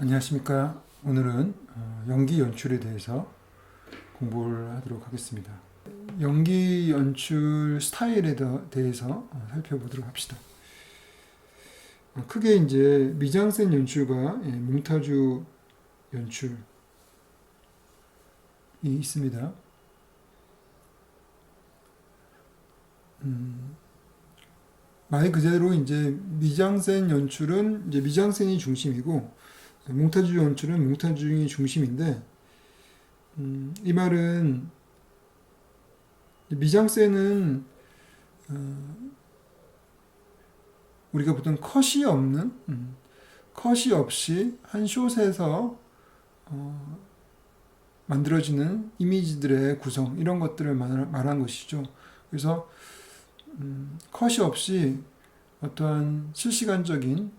안녕하십니까. 오늘은 연기 연출에 대해서 공부를 하도록 하겠습니다. 연기 연출 스타일에 대해서 살펴보도록 합시다. 크게 이제 미장센 연출과 몽타주 연출이 있습니다. 말 그대로 이제 미장센 연출은 이제 미장센이 중심이고 몽타주 연출은 몽타주이 중심인데 이 말은 미장센은 우리가 보통 컷이 없는 컷이 없이 한 숏에서 만들어지는 이미지들의 구성 이런 것들을 말한 것이죠. 그래서 컷이 없이 어떠한 실시간적인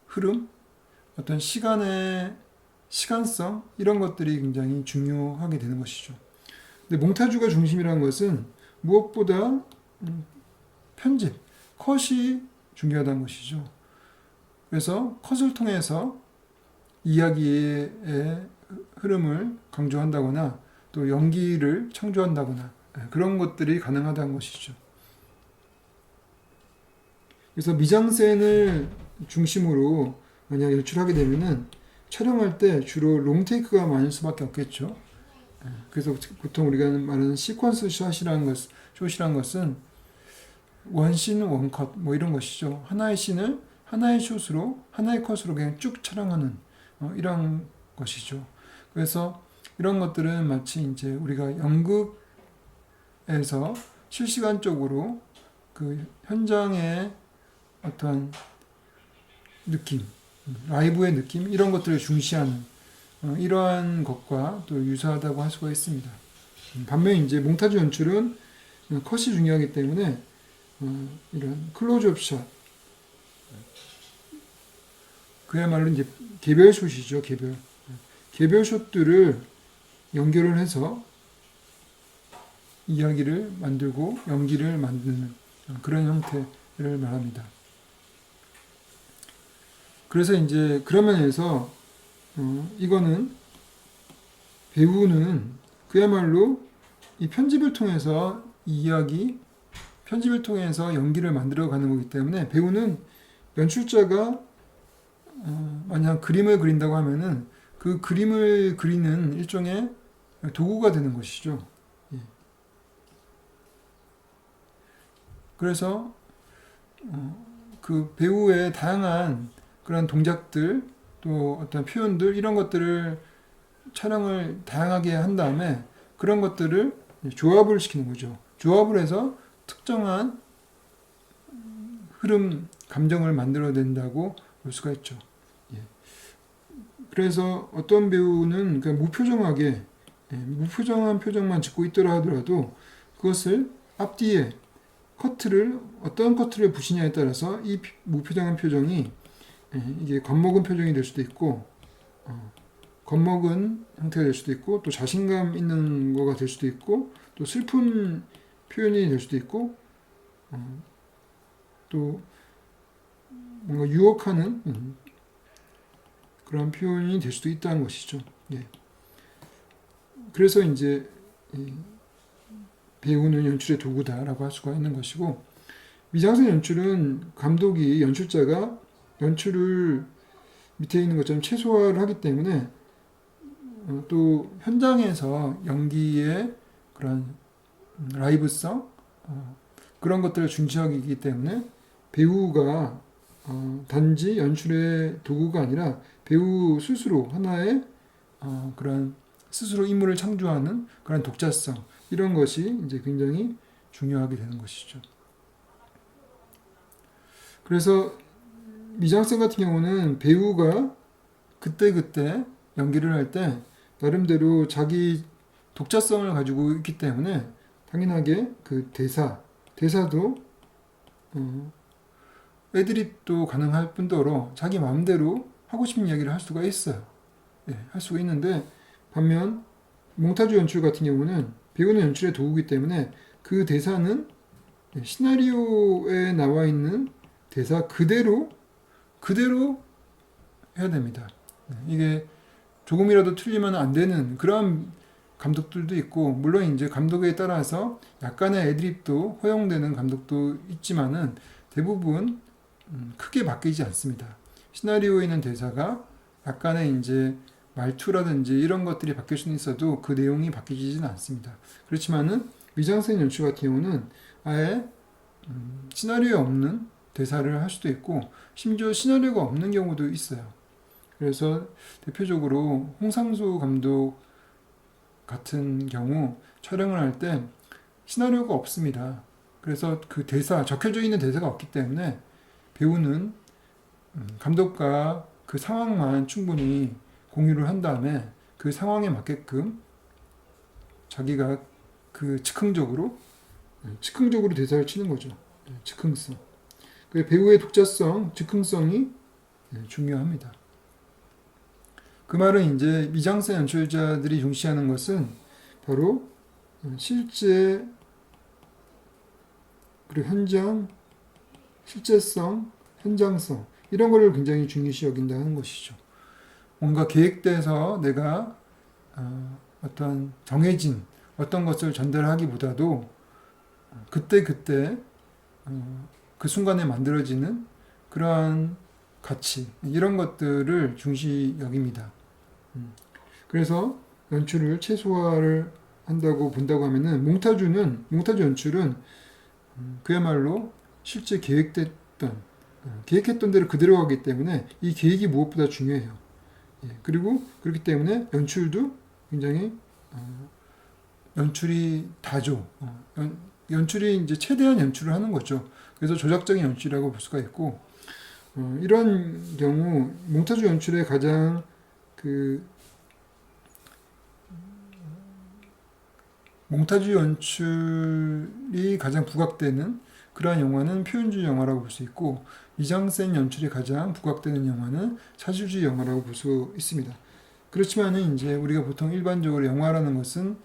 흐름, 어떤 시간의 시간성 이런 것들이 굉장히 중요하게 되는 것이죠. 근데 몽타주가 중심이라는 것은 무엇보다 편집, 컷이 중요하다는 것이죠. 그래서 컷을 통해서 이야기의 흐름을 강조한다거나 또 연기를 창조한다거나 그런 것들이 가능하다는 것이죠. 그래서 미장센을 중심으로 만약 연출하게 되면은 촬영할 때 주로 롱테이크가 많을 수밖에 없겠죠. 그래서 보통 우리가 말하는 시퀀스 숏이라는 것은 원씬 원컷 뭐 이런 것이죠. 하나의 씬을 하나의 숏으로 하나의 컷으로 그냥 쭉 촬영하는 이런 것이죠. 그래서 이런 것들은 마치 이제 우리가 연극에서 실시간적으로 그 현장의 어떤 느낌, 라이브의 느낌 이런 것들을 중시하는 이러한 것과 또 유사하다고 할 수가 있습니다. 반면 이제 몽타주 연출은 컷이 중요하기 때문에 이런 클로즈업 샷 그야말로 이제 개별 숏이죠. 개별 숏들을 연결을 해서 이야기를 만들고 연기를 만드는 그런 형태를 말합니다. 그래서 이제 그런 면에서 이거는 배우는 그야말로 이 편집을 통해서 편집을 통해서 연기를 만들어가는 거기 때문에 배우는 연출자가 만약 그림을 그린다고 하면은 그 그림을 그리는 일종의 도구가 되는 것이죠. 그래서 그 배우의 다양한 그런 동작들 또 어떤 표현들 이런 것들을 촬영을 다양하게 한 다음에 그런 것들을 조합을 시키는 거죠. 조합을 해서 특정한 흐름, 감정을 만들어낸다고 볼 수가 있죠. 그래서 어떤 배우는 그냥 무표정한 표정만 짓고 있더라 하더라도 그것을 앞뒤에 어떤 커트를 부시냐에 따라서 이 무표정한 표정이 이게 겁먹은 표정이 될 수도 있고 겁먹은 형태가 될 수도 있고 또 자신감 있는 거가 될 수도 있고 또 슬픈 표현이 될 수도 있고 또 뭔가 유혹하는 그런 표현이 될 수도 있다는 것이죠. 그래서 이제 배우는 연출의 도구다라고 할 수가 있는 것이고 미장센 연출은 감독이 연출자가 연출을 밑에 있는 것처럼 최소화를 하기 때문에 또 현장에서 연기의 그런 라이브성 그런 것들을 중시하기 때문에 배우가 단지 연출의 도구가 아니라 배우 스스로 하나의 그런 스스로 인물을 창조하는 그런 독자성 이런 것이 이제 굉장히 중요하게 되는 것이죠. 그래서 미장센 같은 경우는 배우가 그때그때 연기를 할 때 나름대로 자기 독자성을 가지고 있기 때문에 당연하게 그 대사도 애드립도 가능할 뿐더러 자기 마음대로 하고 싶은 이야기를 할 수가 있어요. 할 수가 있는데 반면 몽타주 연출 같은 경우는 배우는 연출의 도구이기 때문에 그 대사는 시나리오에 나와 있는 대사 그대로 해야 됩니다. 이게 조금이라도 틀리면 안 되는 그런 감독들도 있고, 물론 이제 감독에 따라서 약간의 애드립도 허용되는 감독도 있지만은 대부분 크게 바뀌지 않습니다. 시나리오에 있는 대사가 약간의 이제 말투라든지 이런 것들이 바뀔 수는 있어도 그 내용이 바뀌지는 않습니다. 그렇지만은 미장센 연출 같은 경우는 아예 시나리오에 없는 대사를 할 수도 있고, 심지어 시나리오가 없는 경우도 있어요. 그래서 대표적으로 홍상수 감독 같은 경우 촬영을 할 때 시나리오가 없습니다. 그래서 그 대사, 적혀져 있는 대사가 없기 때문에 배우는 감독과 그 상황만 충분히 공유를 한 다음에 그 상황에 맞게끔 자기가 그 즉흥적으로 대사를 치는 거죠. 즉흥성. 그 배우의 독자성, 즉흥성이 중요합니다. 그 말은 이제 미장센 연출자들이 중시하는 것은 바로 실제, 그리고 현장, 실제성, 현장성 이런 거를 굉장히 중요시 여긴다 하는 것이죠. 뭔가 계획돼서 내가 어떤 정해진 어떤 것을 전달하기보다도 그때 그 순간에 만들어지는 그러한 가치 이런 것들을 중시 여깁니다. 그래서 연출을 최소화를 한다고 본다고 하면은 몽타주 연출은 그야말로 실제 계획했던 대로 그대로 가기 때문에 이 계획이 무엇보다 중요해요. 그리고 그렇기 때문에 연출도 굉장히 연출이 다죠. 연출이 이제 최대한 연출을 하는 거죠. 그래서 조작적인 연출이라고 볼 수가 있고, 이런 경우 몽타주 연출의 가장 몽타주 연출이 가장 부각되는 그러한 영화는 표현주의 영화라고 볼 수 있고, 미장센 연출이 가장 부각되는 영화는 사실주의 영화라고 볼 수 있습니다. 그렇지만은 이제 우리가 보통 일반적으로 영화라는 것은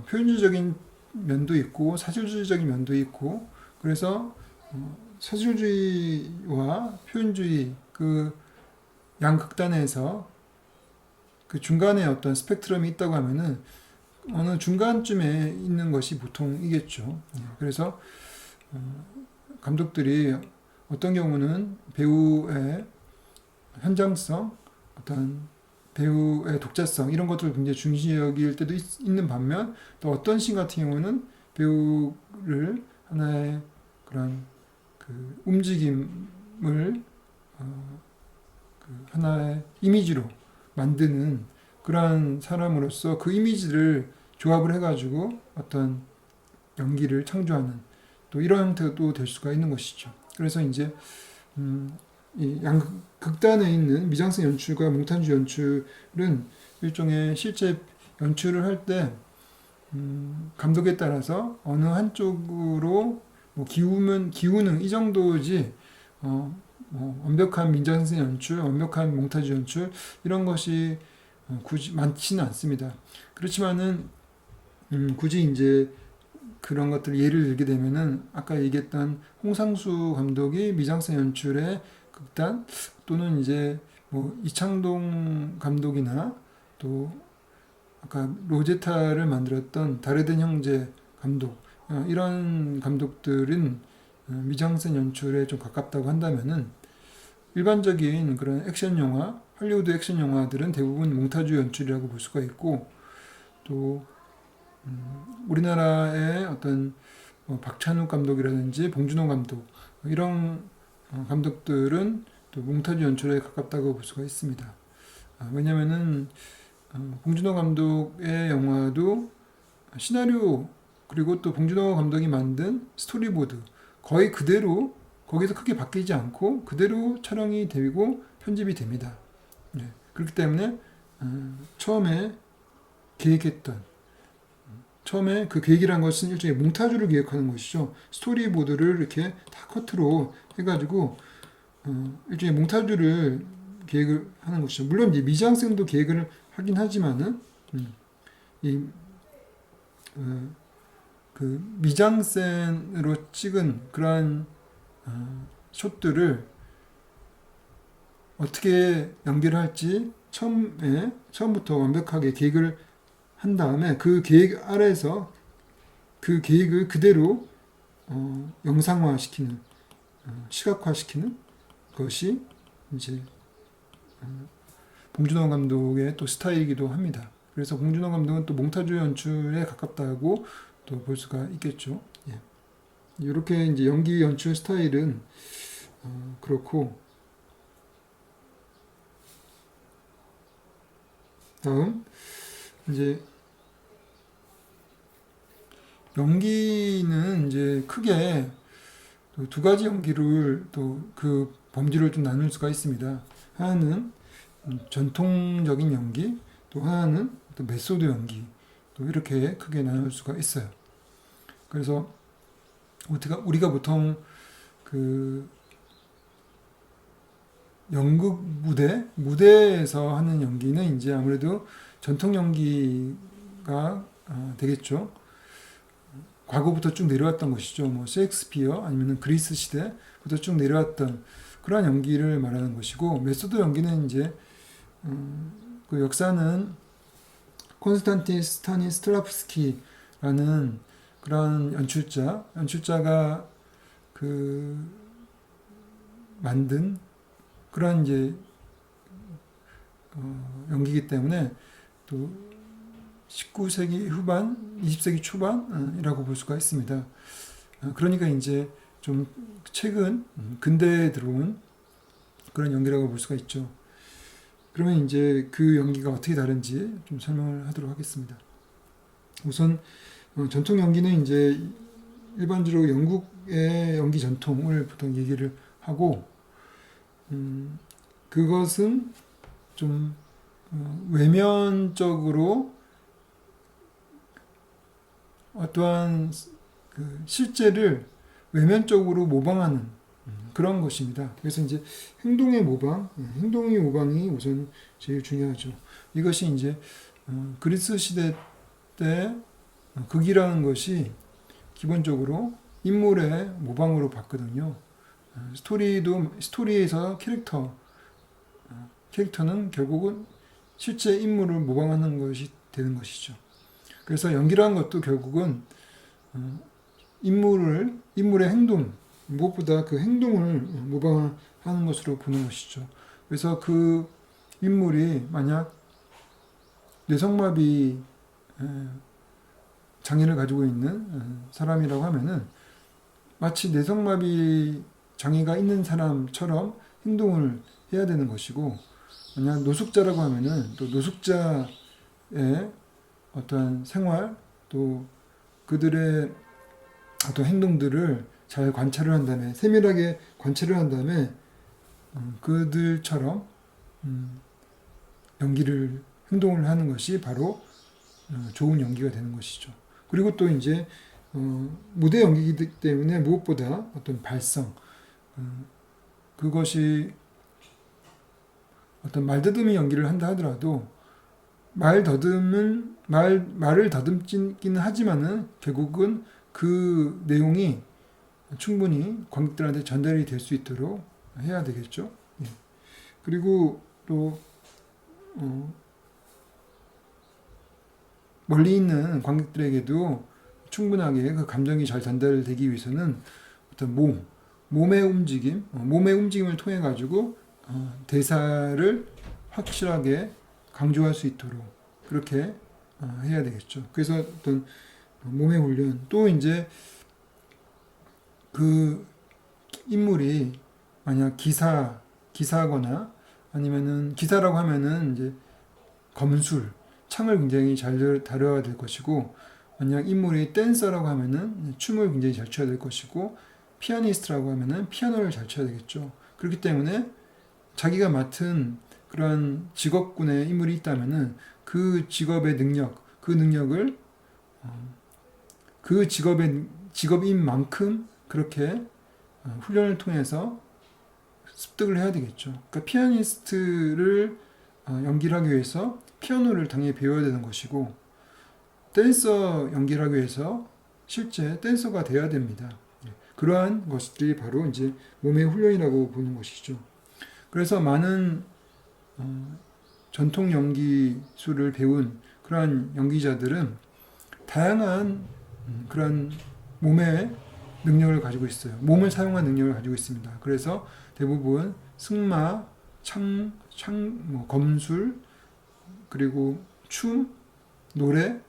표현주의적인 면도 있고 사실주의적인 면도 있고, 그래서 사실주의와 표현주의 그 양극단에서 그 중간에 어떤 스펙트럼이 있다고 하면은 어느 중간쯤에 있는 것이 보통이겠죠. 그래서 감독들이 어떤 경우는 배우의 현장성, 어떤 배우의 독자성 이런 것들을 굉장히 중시 여길 때도 있는 반면, 또 어떤 씬 같은 경우는 배우를 하나의 그런 그 움직임을 그 하나의 이미지로 만드는 그러한 사람으로서 그 이미지를 조합을 해가지고 어떤 연기를 창조하는 또 이런 형태도 될 수가 있는 것이죠. 그래서 이제 이 극단에 있는 미장센 연출과 몽타주 연출은 일종의 실제 연출을 할 때 감독에 따라서 어느 한쪽으로 뭐 기우는 이 정도지 완벽한 미장센 연출, 완벽한 몽타주 연출 이런 것이 굳이 많지는 않습니다. 그렇지만은 굳이 이제 그런 것들 예를 들게 되면은 아까 얘기했던 홍상수 감독이 미장센 연출의 극단, 또는 이제 뭐 이창동 감독이나 또 아까 로제타를 만들었던 다르덴 형제 감독, 이런 감독들은 미장센 연출에 좀 가깝다고 한다면은, 일반적인 그런 액션 영화, 할리우드 액션 영화들은 대부분 몽타주 연출이라고 볼 수가 있고, 또 우리나라의 어떤 박찬욱 감독이라든지 봉준호 감독 이런 감독들은 또 몽타주 연출에 가깝다고 볼 수가 있습니다. 왜냐면은 봉준호 감독의 영화도 시나리오, 그리고 또 봉준호 감독이 만든 스토리보드 거의 그대로 거기서 크게 바뀌지 않고 그대로 촬영이 되고 편집이 됩니다. 그렇기 때문에 처음에 그 계획이란 것은 일종의 몽타주를 기획하는 것이죠. 스토리보드를 이렇게 다 커트로 해가지고 일종의 몽타주를 계획을 하는 것이죠. 물론 이제 미장센도 계획을 하긴 하지만은 그 미장센으로 찍은 그러한 숏들을 어떻게 연기를 할지 처음부터 완벽하게 계획을 한 다음에 그 계획 아래에서 그 계획을 그대로 영상화시키는, 시각화시키는 것이 이제 봉준호 감독의 또 스타일이기도 합니다. 그래서 봉준호 감독은 또 몽타주 연출에 가깝다고 또 볼 수가 있겠죠. 예. 이렇게 이제 연기 연출 스타일은 그렇고, 다음 이제 연기는 이제 크게 두 가지 연기를 또 그 범주를 좀 나눌 수가 있습니다. 하나는 전통적인 연기, 또 하나는 또 메소드 연기, 또 이렇게 크게 나눌 수가 있어요. 그래서 우리가 보통 그 연극 무대에서 하는 연기는 이제 아무래도 전통 연기가 되겠죠. 과거부터 쭉 내려왔던 것이죠. 뭐 셰익스피어 아니면 그리스 시대부터 쭉 내려왔던 그러한 연기를 말하는 것이고, 메소드 연기는 이제 그 역사는 콘스탄틴 스타니슬라프스키라는 그런 연출자가 그 만든 그런 이제 연기이기 때문에 또 19세기 후반, 20세기 초반이라고 볼 수가 있습니다. 그러니까 이제 좀 최근 근대에 들어온 그런 연기라고 볼 수가 있죠. 그러면 이제 그 연기가 어떻게 다른지 좀 설명을 하도록 하겠습니다. 우선 전통 연기는 이제 일반적으로 영국의 연기 전통을 보통 얘기를 하고, 그것은 좀 외면적으로 어떠한 그 실제를 외면적으로 모방하는 그런 것입니다. 그래서 이제 행동의 모방이 우선 제일 중요하죠. 이것이 이제 그리스 시대 때 극이라는 것이 기본적으로 인물의 모방으로 봤거든요. 스토리에서 캐릭터는 결국은 실제 인물을 모방하는 것이 되는 것이죠. 그래서 연기라는 것도 결국은 인물의 행동, 무엇보다 그 행동을 모방하는 것으로 보는 것이죠. 그래서 그 인물이 만약 뇌성마비 장애를 가지고 있는 사람이라고 하면은 마치 뇌성마비 장애가 있는 사람처럼 행동을 해야 되는 것이고, 만약 노숙자라고 하면은 또 노숙자의 어떠한 생활, 또 그들의 어떤 행동들을 잘 관찰을 한 다음에, 세밀하게 관찰을 한 다음에 그들처럼 행동을 하는 것이 바로 좋은 연기가 되는 것이죠. 그리고 또 이제 무대 연기이기 때문에 무엇보다 어떤 발성, 그것이 어떤 말더듬이 연기를 한다 하더라도 말을 더듬기는 하지만은 결국은 그 내용이 충분히 관객들한테 전달이 될 수 있도록 해야 되겠죠. 예. 그리고 또 멀리 있는 관객들에게도 충분하게 그 감정이 잘 전달되기 위해서는 어떤 몸의 움직임을 통해 가지고 대사를 확실하게 강조할 수 있도록 그렇게 해야 되겠죠. 그래서 어떤 몸의 훈련, 또 이제 그 인물이 만약 기사거나 아니면은 기사라고 하면은 이제 검술, 창을 굉장히 잘 다뤄야 될 것이고, 만약 인물이 댄서라고 하면은 춤을 굉장히 잘 춰야 될 것이고, 피아니스트라고 하면은 피아노를 잘 쳐야 되겠죠. 그렇기 때문에 자기가 맡은 그런 직업군의 인물이 있다면은 그 직업의 그 능력을 그 직업인 만큼 그렇게 훈련을 통해서 습득을 해야 되겠죠. 그러니까 피아니스트를 연기를 하기 위해서 피아노를 당연히 배워야 되는 것이고, 댄서 연기를 하기 위해서 실제 댄서가 되어야 됩니다. 그러한 것들이 바로 이제 몸의 훈련이라고 보는 것이죠. 그래서 많은 전통 연기술을 배운 그러한 연기자들은 다양한 그런 몸의 능력을 가지고 있어요. 몸을 사용한 능력을 가지고 있습니다. 그래서 대부분 승마, 검술, 그리고 춤, 노래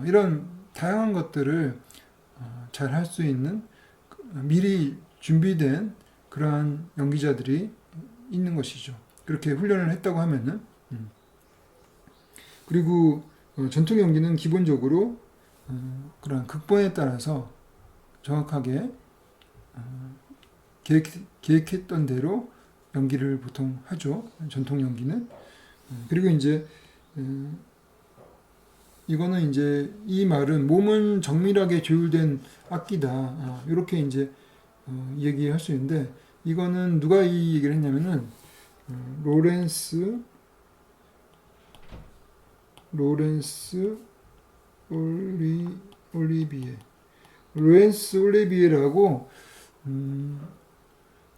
이런 다양한 것들을 잘 할 수 있는 미리 준비된 그러한 연기자들이 있는 것이죠. 그렇게 훈련을 했다고 하면은 그리고 전통 연기는 기본적으로 그런 극본에 따라서 정확하게 계획했던 대로 연기를 보통 하죠. 전통 연기는. 그리고 이제 이거는 이제 이 말은 몸은 정밀하게 조율된 악기다. 이렇게 이제 얘기할 수 있는데 이거는 누가 이 얘기를 했냐면은 로렌스 올리비에. 로렌스 올리비에라고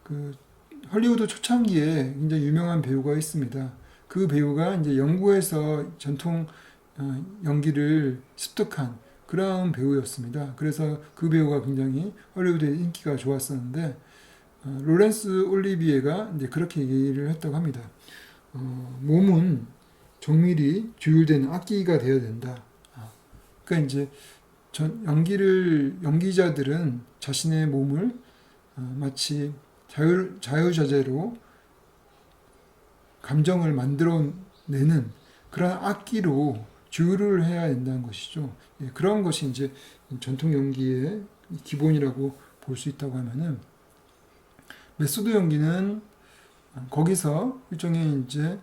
그 헐리우드 초창기에 굉장히 유명한 배우가 있습니다. 그 배우가 이제 영국에서 전통 연기를 습득한 그런 배우였습니다. 그래서 그 배우가 굉장히 헐리우드에 인기가 좋았었는데 로렌스 올리비에가 이제 그렇게 얘기를 했다고 합니다. 몸은 정밀히 조율된 악기가 되어야 된다. 그러니까 이제 연기자들은 자신의 몸을 마치 자유자재로 감정을 만들어내는 그런 악기로 조율을 해야 된다는 것이죠. 예, 그런 것이 이제 전통 연기의 기본이라고 볼 수 있다고 하면은 메소드 연기는 거기서 일종의 이제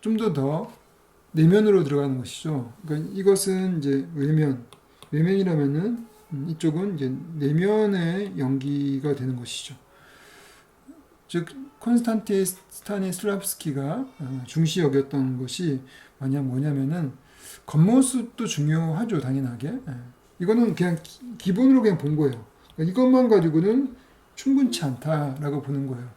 좀 더 내면으로 들어가는 것이죠. 그러니까 이것은 이제 외면이라면은 이쪽은 이제 내면의 연기가 되는 것이죠. 즉 콘스탄틴 스타니슬라브스키가 중시 여겼던 것이 뭐냐면은 겉모습도 중요하죠, 당연하게. 이거는 그냥 기본으로 그냥 본 거예요. 그러니까 이것만 가지고는 충분치 않다라고 보는 거예요.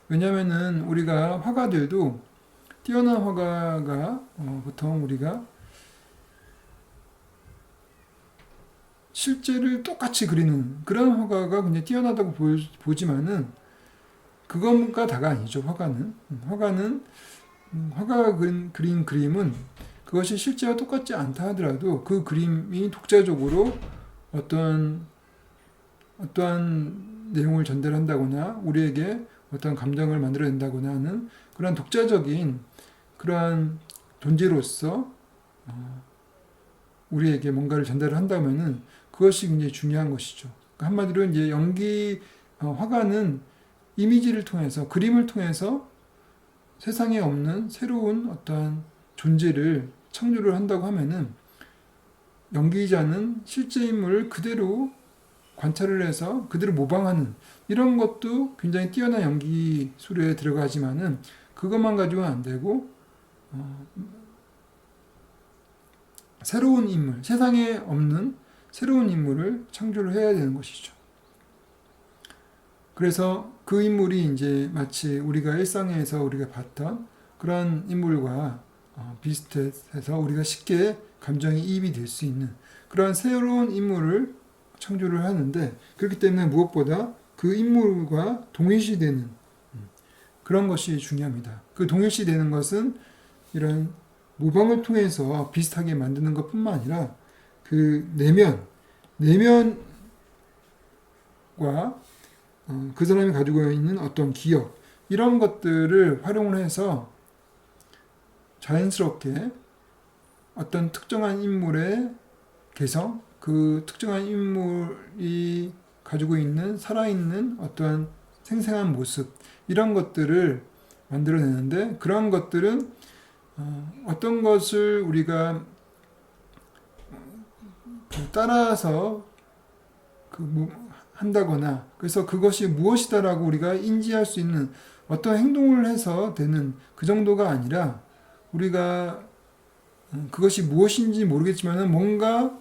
왜냐면은 우리가 화가들도 뛰어난 화가가 보통 우리가 실제를 똑같이 그리는 그런 화가가 굉장히 뛰어나다고 보지만은 그것가 다가 아니죠. 화가가 그린 그림은 그것이 실제와 똑같지 않다 하더라도 그 그림이 독자적으로 어떠한 내용을 전달한다거나 우리에게 어떤 감정을 만들어낸다거나 하는 그러한 독자적인 그러한 존재로서 우리에게 뭔가를 전달을 한다면은 그것이 굉장히 중요한 것이죠. 그러니까 한마디로 이제 화가는 이미지를 통해서 그림을 통해서 세상에 없는 새로운 어떠한 존재를 창조를 한다고 하면은 연기자는 실제 인물을 그대로 관찰을 해서 그대로 모방하는 이런 것도 굉장히 뛰어난 연기술에 들어가지만은 그것만 가지고는 안 되고 새로운 인물, 세상에 없는 새로운 인물을 창조를 해야 되는 것이죠. 그래서 그 인물이 이제 마치 우리가 일상에서 우리가 봤던 그런 인물과 비슷해서 우리가 쉽게 감정이 이입이 될 수 있는 그런 새로운 인물을 창조를 하는데 그렇기 때문에 무엇보다 그 인물과 동일시되는 그런 것이 중요합니다. 그 동일시되는 것은 이런 모방을 통해서 비슷하게 만드는 것뿐만 아니라 그 내면과 그 사람이 가지고 있는 어떤 기억 이런 것들을 활용을 해서 자연스럽게 어떤 특정한 인물의 개성, 그 특정한 인물이 가지고 있는 살아있는 어떠한 생생한 모습 이런 것들을 만들어내는데 그런 것들은 어떤 것을 우리가 따라서 한다거나 그래서 그것이 무엇이다라고 우리가 인지할 수 있는 어떤 행동을 해서 되는 그 정도가 아니라 우리가 그것이 무엇인지 모르겠지만 뭔가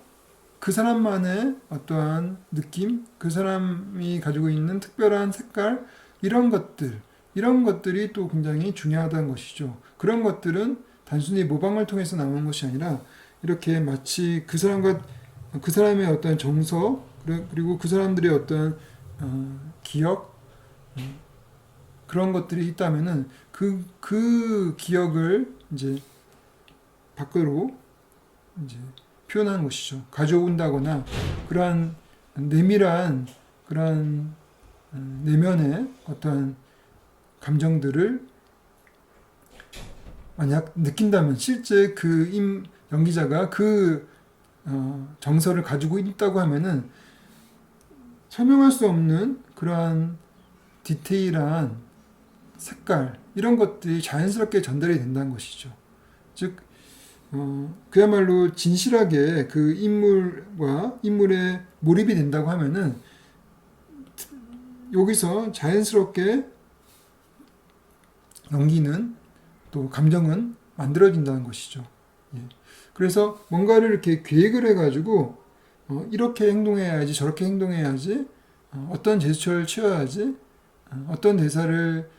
그 사람만의 어떠한 느낌, 그 사람이 가지고 있는 특별한 색깔 이런 것들 이런 것들이 또 굉장히 중요하다는 것이죠. 그런 것들은 단순히 모방을 통해서 나오는 것이 아니라 이렇게 마치 그 사람과 그 사람의 어떤 정서 그리고 그 사람들의 어떤 기억 그런 것들이 있다면은 그 기억을 이제 밖으로 이제 표현하는 것이죠. 가져온다거나 그러한 내밀한 그러한 내면의 어떤 감정들을 만약 느낀다면 실제 그 연기자가 그 정서를 가지고 있다고 하면은 설명할 수 없는 그러한 디테일한 색깔 이런 것들이 자연스럽게 전달이 된다는 것이죠. 즉 그야말로 진실하게 그 인물과 인물에 몰입이 된다고 하면은 여기서 자연스럽게 연기는 또 감정은 만들어진다는 것이죠. 예. 그래서 뭔가를 이렇게 계획을 해가지고 이렇게 행동해야지 저렇게 행동해야지 어떤 제스처를 취해야지 어떤 대사를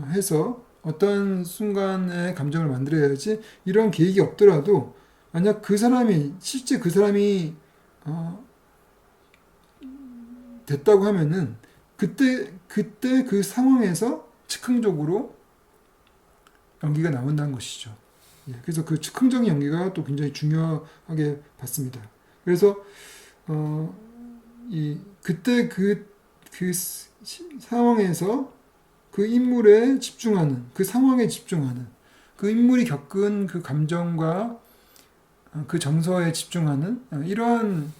해서 어떤 순간의 감정을 만들어야지 이런 계획이 없더라도 만약 그 사람이 실제 그 사람이 됐다고 하면은 그때 그 상황에서 즉흥적으로 연기가 나온다는 것이죠. 예, 그래서 그 즉흥적인 연기가 또 굉장히 중요하게 봤습니다. 그래서 그때 그 상황에서 그 인물에 집중하는, 그 상황에 집중하는, 그 인물이 겪은 그 감정과 그 정서에 집중하는 이러한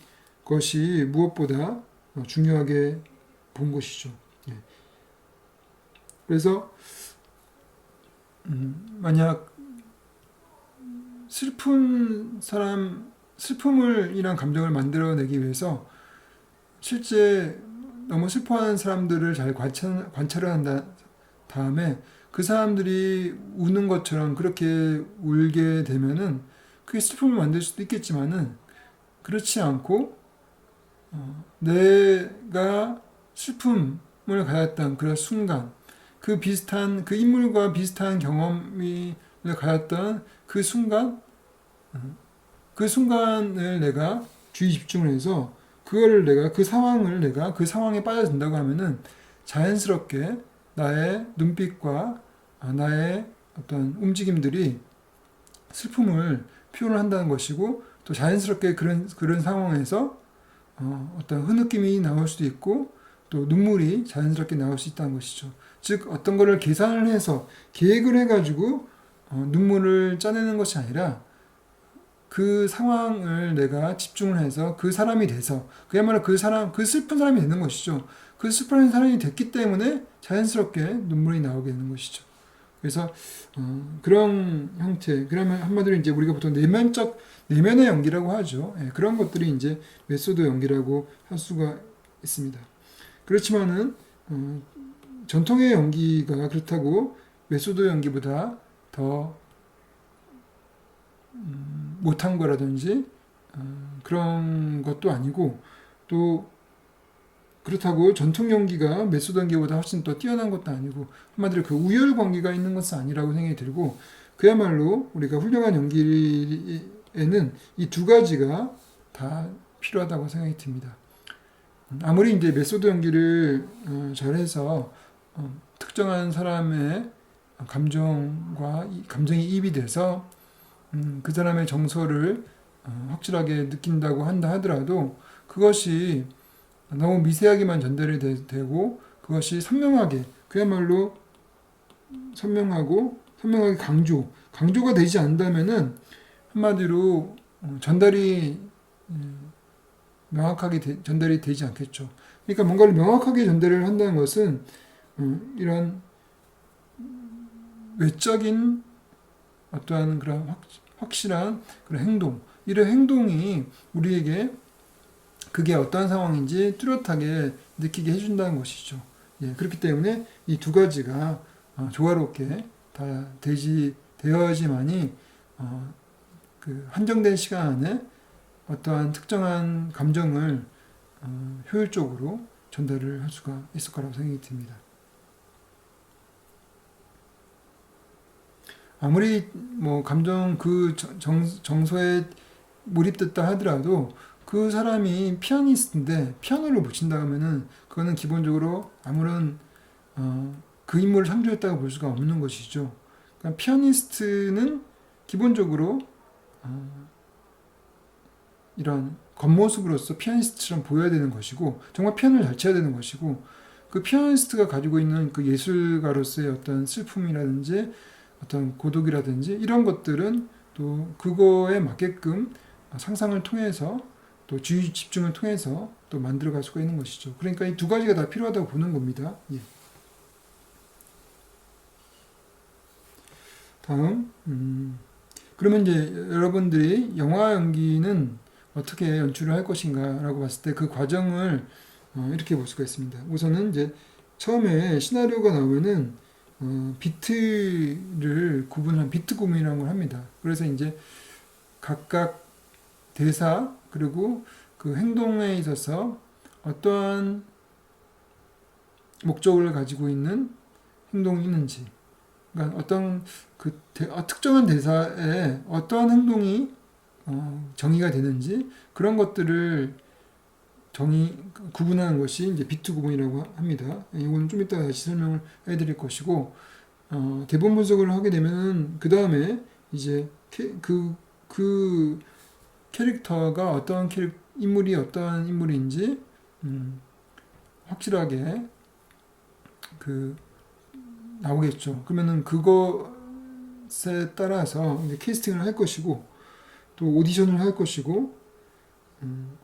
것이 무엇보다 중요하게 본 것이죠. 예. 그래서 만약 슬픔을 이란 감정을 만들어내기 위해서 실제 너무 슬퍼하는 사람들을 잘 관찰을 한 다음에 그 사람들이 우는 것처럼 그렇게 울게 되면은 그게 슬픔을 만들 수도 있겠지만은 그렇지 않고 내가 슬픔을 가졌던 그런 순간 그 인물과 비슷한 경험을 가졌던 그 순간을 내가 주의 집중을 해서 그 상황에 빠져든다고 하면은 자연스럽게 나의 눈빛과 나의 어떤 움직임들이 슬픔을 표현을 한다는 것이고 또 자연스럽게 그런 상황에서 어떤 흐느낌이 나올 수도 있고 또 눈물이 자연스럽게 나올 수 있다는 것이죠. 즉 어떤 거를 계산을 해서 계획을 해가지고 눈물을 짜내는 것이 아니라 그 상황을 내가 집중을 해서 그 사람이 돼서 그야말로 그 슬픈 사람이 되는 것이죠. 그 슬픈 사람이 됐기 때문에 자연스럽게 눈물이 나오게 되는 것이죠. 그래서 그런 형태, 그러면 한마디로 이제 우리가 보통 내면의 연기라고 하죠. 예, 그런 것들이 이제 메소드 연기라고 할 수가 있습니다. 그렇지만은 전통의 연기가 그렇다고 메소드 연기보다 더 못한 거라든지 그런 것도 아니고 또 그렇다고 전통 연기가 메소드 연기보다 훨씬 더 뛰어난 것도 아니고 한마디로 그 우열 관계가 있는 것은 아니라고 생각이 들고 그야말로 우리가 훌륭한 연기에는 이 두 가지가 다 필요하다고 생각이 듭니다. 아무리 이제 메소드 연기를 잘해서 특정한 사람의 감정이 입이 돼서 그 사람의 정서를 확실하게 느낀다고 한다 하더라도 그것이 너무 미세하게만 전달이 되고 그것이 그야말로 선명하게 강조가 되지 않는다면은 한마디로 전달이 명확하게 전달이 되지 않겠죠. 그러니까 뭔가를 명확하게 전달을 한다는 것은 이런 외적인 어떠한 그런 확실한 그런 행동, 이런 행동이 우리에게 그게 어떤 상황인지 뚜렷하게 느끼게 해준다는 것이죠. 예, 그렇기 때문에 이 두 가지가 조화롭게 다 되어야지만이 그 한정된 시간 안에 어떠한 특정한 감정을 효율적으로 전달을 할 수가 있을 거라고 생각이 듭니다. 아무리 뭐 감정 그 정서에 몰입됐다 하더라도 그 사람이 피아니스트인데 피아노를 못 친다 하면은 그거는 기본적으로 아무런 그 인물을 창조했다고 볼 수가 없는 것이죠. 그러니까 피아니스트는 기본적으로 이런 겉모습으로서 피아니스트처럼 보여야 되는 것이고 정말 피아노를 잘 쳐야 되는 것이고 그 피아니스트가 가지고 있는 그 예술가로서의 어떤 슬픔이라든지 어떤 고독이라든지 이런 것들은 또 그거에 맞게끔 상상을 통해서 또 주의 집중을 통해서 또 만들어갈 수가 있는 것이죠. 그러니까 이 두 가지가 다 필요하다고 보는 겁니다. 예. 다음, 그러면 이제 여러분들이 영화 연기는 어떻게 연출을 할 것인가라고 봤을 때 그 과정을 이렇게 볼 수가 있습니다. 우선은 이제 처음에 시나리오가 나오면은 비트를 구분한 비트 구분이라는 걸 합니다. 그래서 이제 각각 대사 그리고 그 행동에 있어서 어떠한 목적을 가지고 있는 행동이 있는지, 그러니까 어떤 그 특정한 대사에 어떠한 행동이 정의가 되는지 그런 것들을 구분하는 것이 이제 비트 구분이라고 합니다. 이거는 좀 이따 다시 설명을 해드릴 것이고, 대본 분석을 하게 되면 그 다음에 이제 그 캐릭터가 인물이 어떠한 인물인지 확실하게 나오겠죠. 그러면은 그것에 따라서 이제 캐스팅을 할 것이고 또 오디션을 할 것이고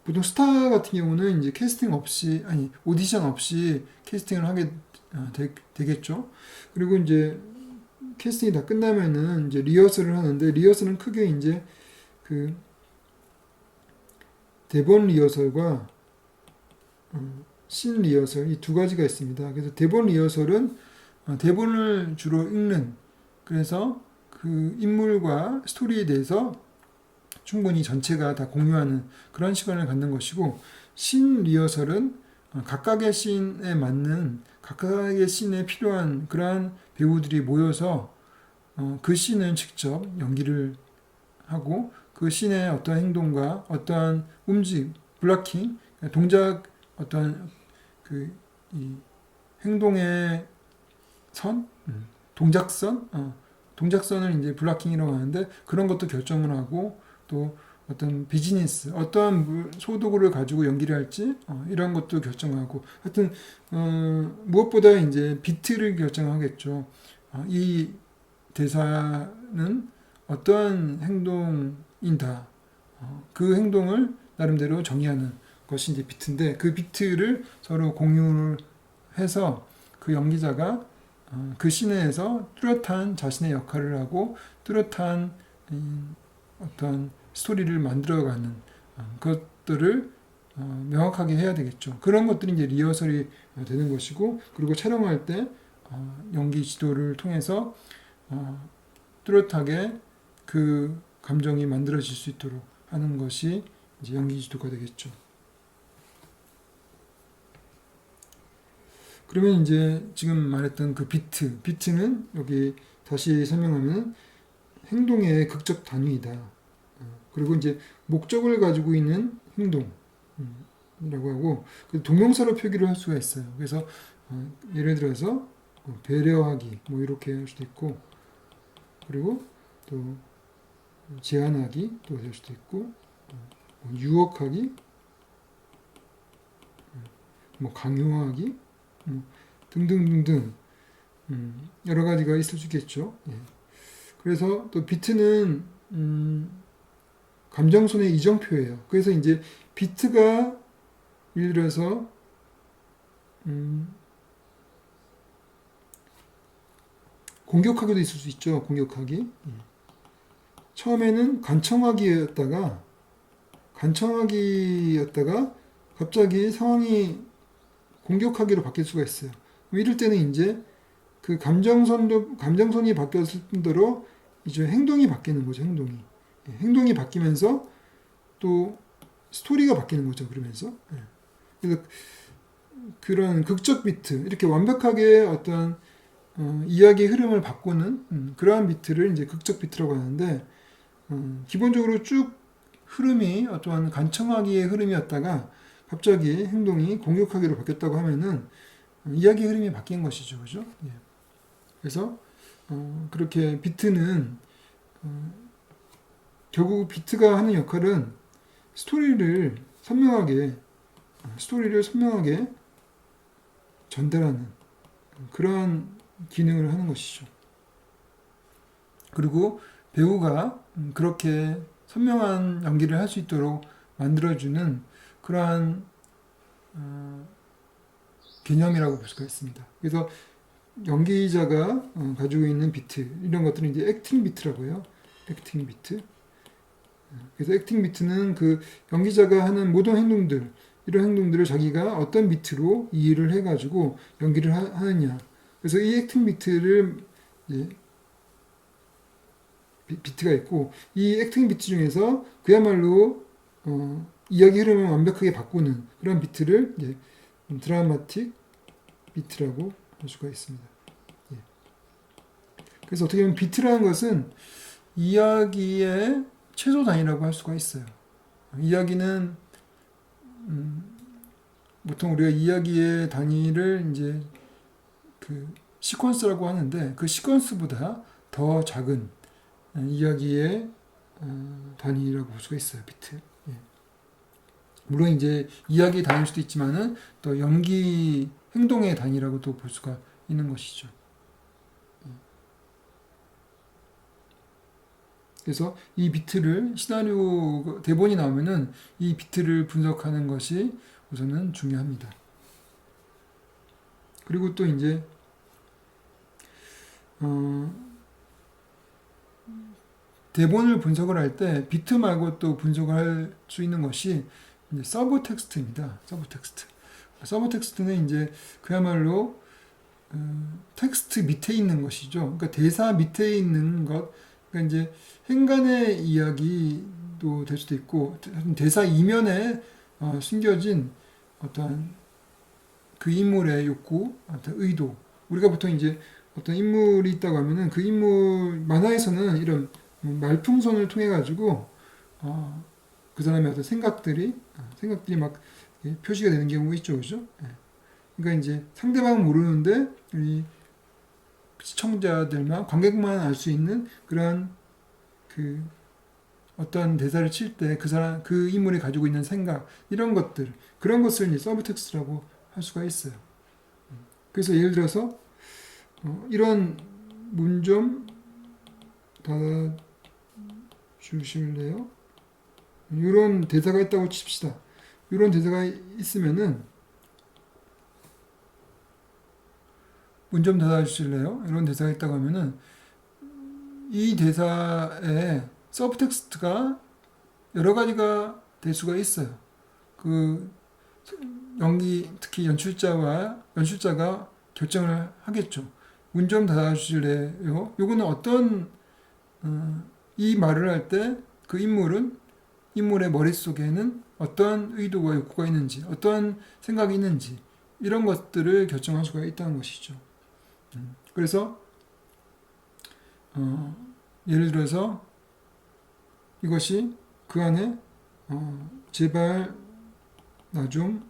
보통 스타 같은 경우는 이제 오디션 없이 캐스팅을 하게 되겠죠. 그리고 이제 캐스팅이 다 끝나면은 이제 리허설을 하는데 리허설은 크게 이제 그 대본 리허설과 씬 리허설 이 두 가지가 있습니다. 그래서 대본 리허설은 대본을 주로 읽는 그래서 그 인물과 스토리에 대해서 충분히 전체가 다 공유하는 그런 시간을 갖는 것이고 씬 리허설은 각각의 씬에 맞는 각각의 씬에 필요한 그러한 배우들이 모여서 그 씬을 직접 연기를 하고 그 씬의 어떤 행동과 어떠한 움직, 블락킹, 동작 어떤 이 행동의 동작선을 이제 블락킹이라고 하는데 그런 것도 결정을 하고 또 어떤 비즈니스, 어떠한 소도구를 가지고 연기를 할지 이런 것도 결정하고 하여튼 무엇보다 이제 비트를 결정하겠죠. 이 대사는 어떠한 행동인다. 그 행동을 나름대로 정의하는 것이 이제 비트인데 그 비트를 서로 공유를 해서 그 연기자가 그 씬에서 뚜렷한 자신의 역할을 하고 뚜렷한 어떤 스토리를 만들어가는 것들을 명확하게 해야 되겠죠. 그런 것들이 이제 리허설이 되는 것이고 그리고 촬영할 때 연기 지도를 통해서 뚜렷하게 그 감정이 만들어질 수 있도록 하는 것이 이제 연기 지도가 되겠죠. 그러면 이제 지금 말했던 그 비트는 여기 다시 설명하면 행동의 극적 단위이다. 그리고 이제 목적을 가지고 있는 행동이라고 하고 동명사로 표기를 할 수가 있어요. 그래서 예를 들어서 배려하기 뭐 이렇게 할 수도 있고 그리고 또 제한하기 또 될 수도 있고 유혹하기 뭐 강요하기 등등등등 여러 가지가 있을 수 있겠죠. 예. 그래서 또 비트는 감정선의 이정표예요. 그래서 이제 비트가 예를 들어서 공격하기도 있을 수 있죠. 공격하기. 처음에는 간청하기였다가 갑자기 상황이 공격하기로 바뀔 수가 있어요. 이럴 때는 이제 그 감정선이 바뀌었을 뿐더러 이제 행동이 바뀌는 거죠. 행동이 바뀌면서 또 스토리가 바뀌는 거죠. 그러면서 그래서 그런 극적 비트 이렇게 완벽하게 어떤 이야기의 흐름을 바꾸는 그러한 비트를 이제 극적 비트라고 하는데, 기본적으로 쭉 흐름이 어떠한 간청하기의 흐름이었다가 갑자기 행동이 공격하기로 바뀌었다고 하면은 이야기의 흐름이 바뀐 것이죠, 그죠? 예. 그래서 그렇게 비트는 결국 비트가 하는 역할은 스토리를 선명하게 전달하는 그러한 기능을 하는 것이죠. 그리고 배우가 그렇게 선명한 연기를 할 수 있도록 만들어주는 그러한 개념이라고 볼 수가 있습니다. 그래서 연기자가 가지고 있는 비트, 이런 것들은 이제 액팅 비트라고 해요. 액팅 비트. 그래서 액팅 비트는 그 연기자가 하는 모든 행동들, 이런 행동들을 자기가 어떤 비트로 이해를 해가지고 연기를 하느냐. 그래서 이 액팅 비트를 이제 비트가 있고, 이 액팅 비트 중에서 그야말로 이야기 흐름을 완벽하게 바꾸는 그런 비트를 이제 드라마틱 비트라고 할 수가 있습니다. 예. 그래서 어떻게 보면 비트라는 것은 이야기의 최소 단위라고 할 수가 있어요. 이야기는 보통 우리가 이야기의 단위를 이제 그 시퀀스라고 하는데, 그 시퀀스보다 더 작은 이야기의 단위라고 볼 수가 있어요. 비트. 예. 물론 이제 이야기의 단위일 수도 있지만은 또 연기 행동의 단위라고도 볼 수가 있는 것이죠. 그래서 이 비트를 시나리오 대본이 나오면은 이 비트를 분석하는 것이 우선은 중요합니다. 그리고 또 이제 대본을 분석을 할 때 비트 말고 또 분석을 할 수 있는 것이 이제 서브 텍스트입니다. 서브 텍스트. 서브 텍스트는 이제 그야말로 텍스트 밑에 있는 것이죠. 그러니까 대사 밑에 있는 것, 그러니까 이제 행간의 이야기도 될 수도 있고, 대사 이면에 숨겨진 어떤 그 인물의 욕구, 어떤 의도. 우리가 보통 이제 어떤 인물이 있다고 하면은 그 인물, 만화에서는 이런 말풍선을 통해 가지고 그 사람의 어떤 생각들이 막 표시가 되는 경우가 있죠, 그죠? 그러니까 이제 상대방은 모르는데 우리 시청자들만, 관객만 알 수 있는 그러한 그 어떤 대사를 칠 때 그 인물이 가지고 있는 생각, 이런 것들, 그런 것을 이제 서브텍스트라고 할 수가 있어요. 그래서 예를 들어서 이런 문 좀 닫아주실래요? 이런 대사가 있다고 칩시다. 이런 대사가 있으면은 문 좀 닫아주실래요? 이런 대사가 있다고 하면은 이 대사에 서브텍스트가 여러 가지가 될 수가 있어요. 그 특히 연출자가 결정을 하겠죠. 문 좀 닫아주실래요? 요거는 어떤 이 말을 할 때 그 인물의 머릿속에는 어떤 의도와 욕구가 있는지, 어떤 생각이 있는지, 이런 것들을 결정할 수가 있다는 것이죠. 그래서 예를 들어서 이것이 그 안에 제발 나 좀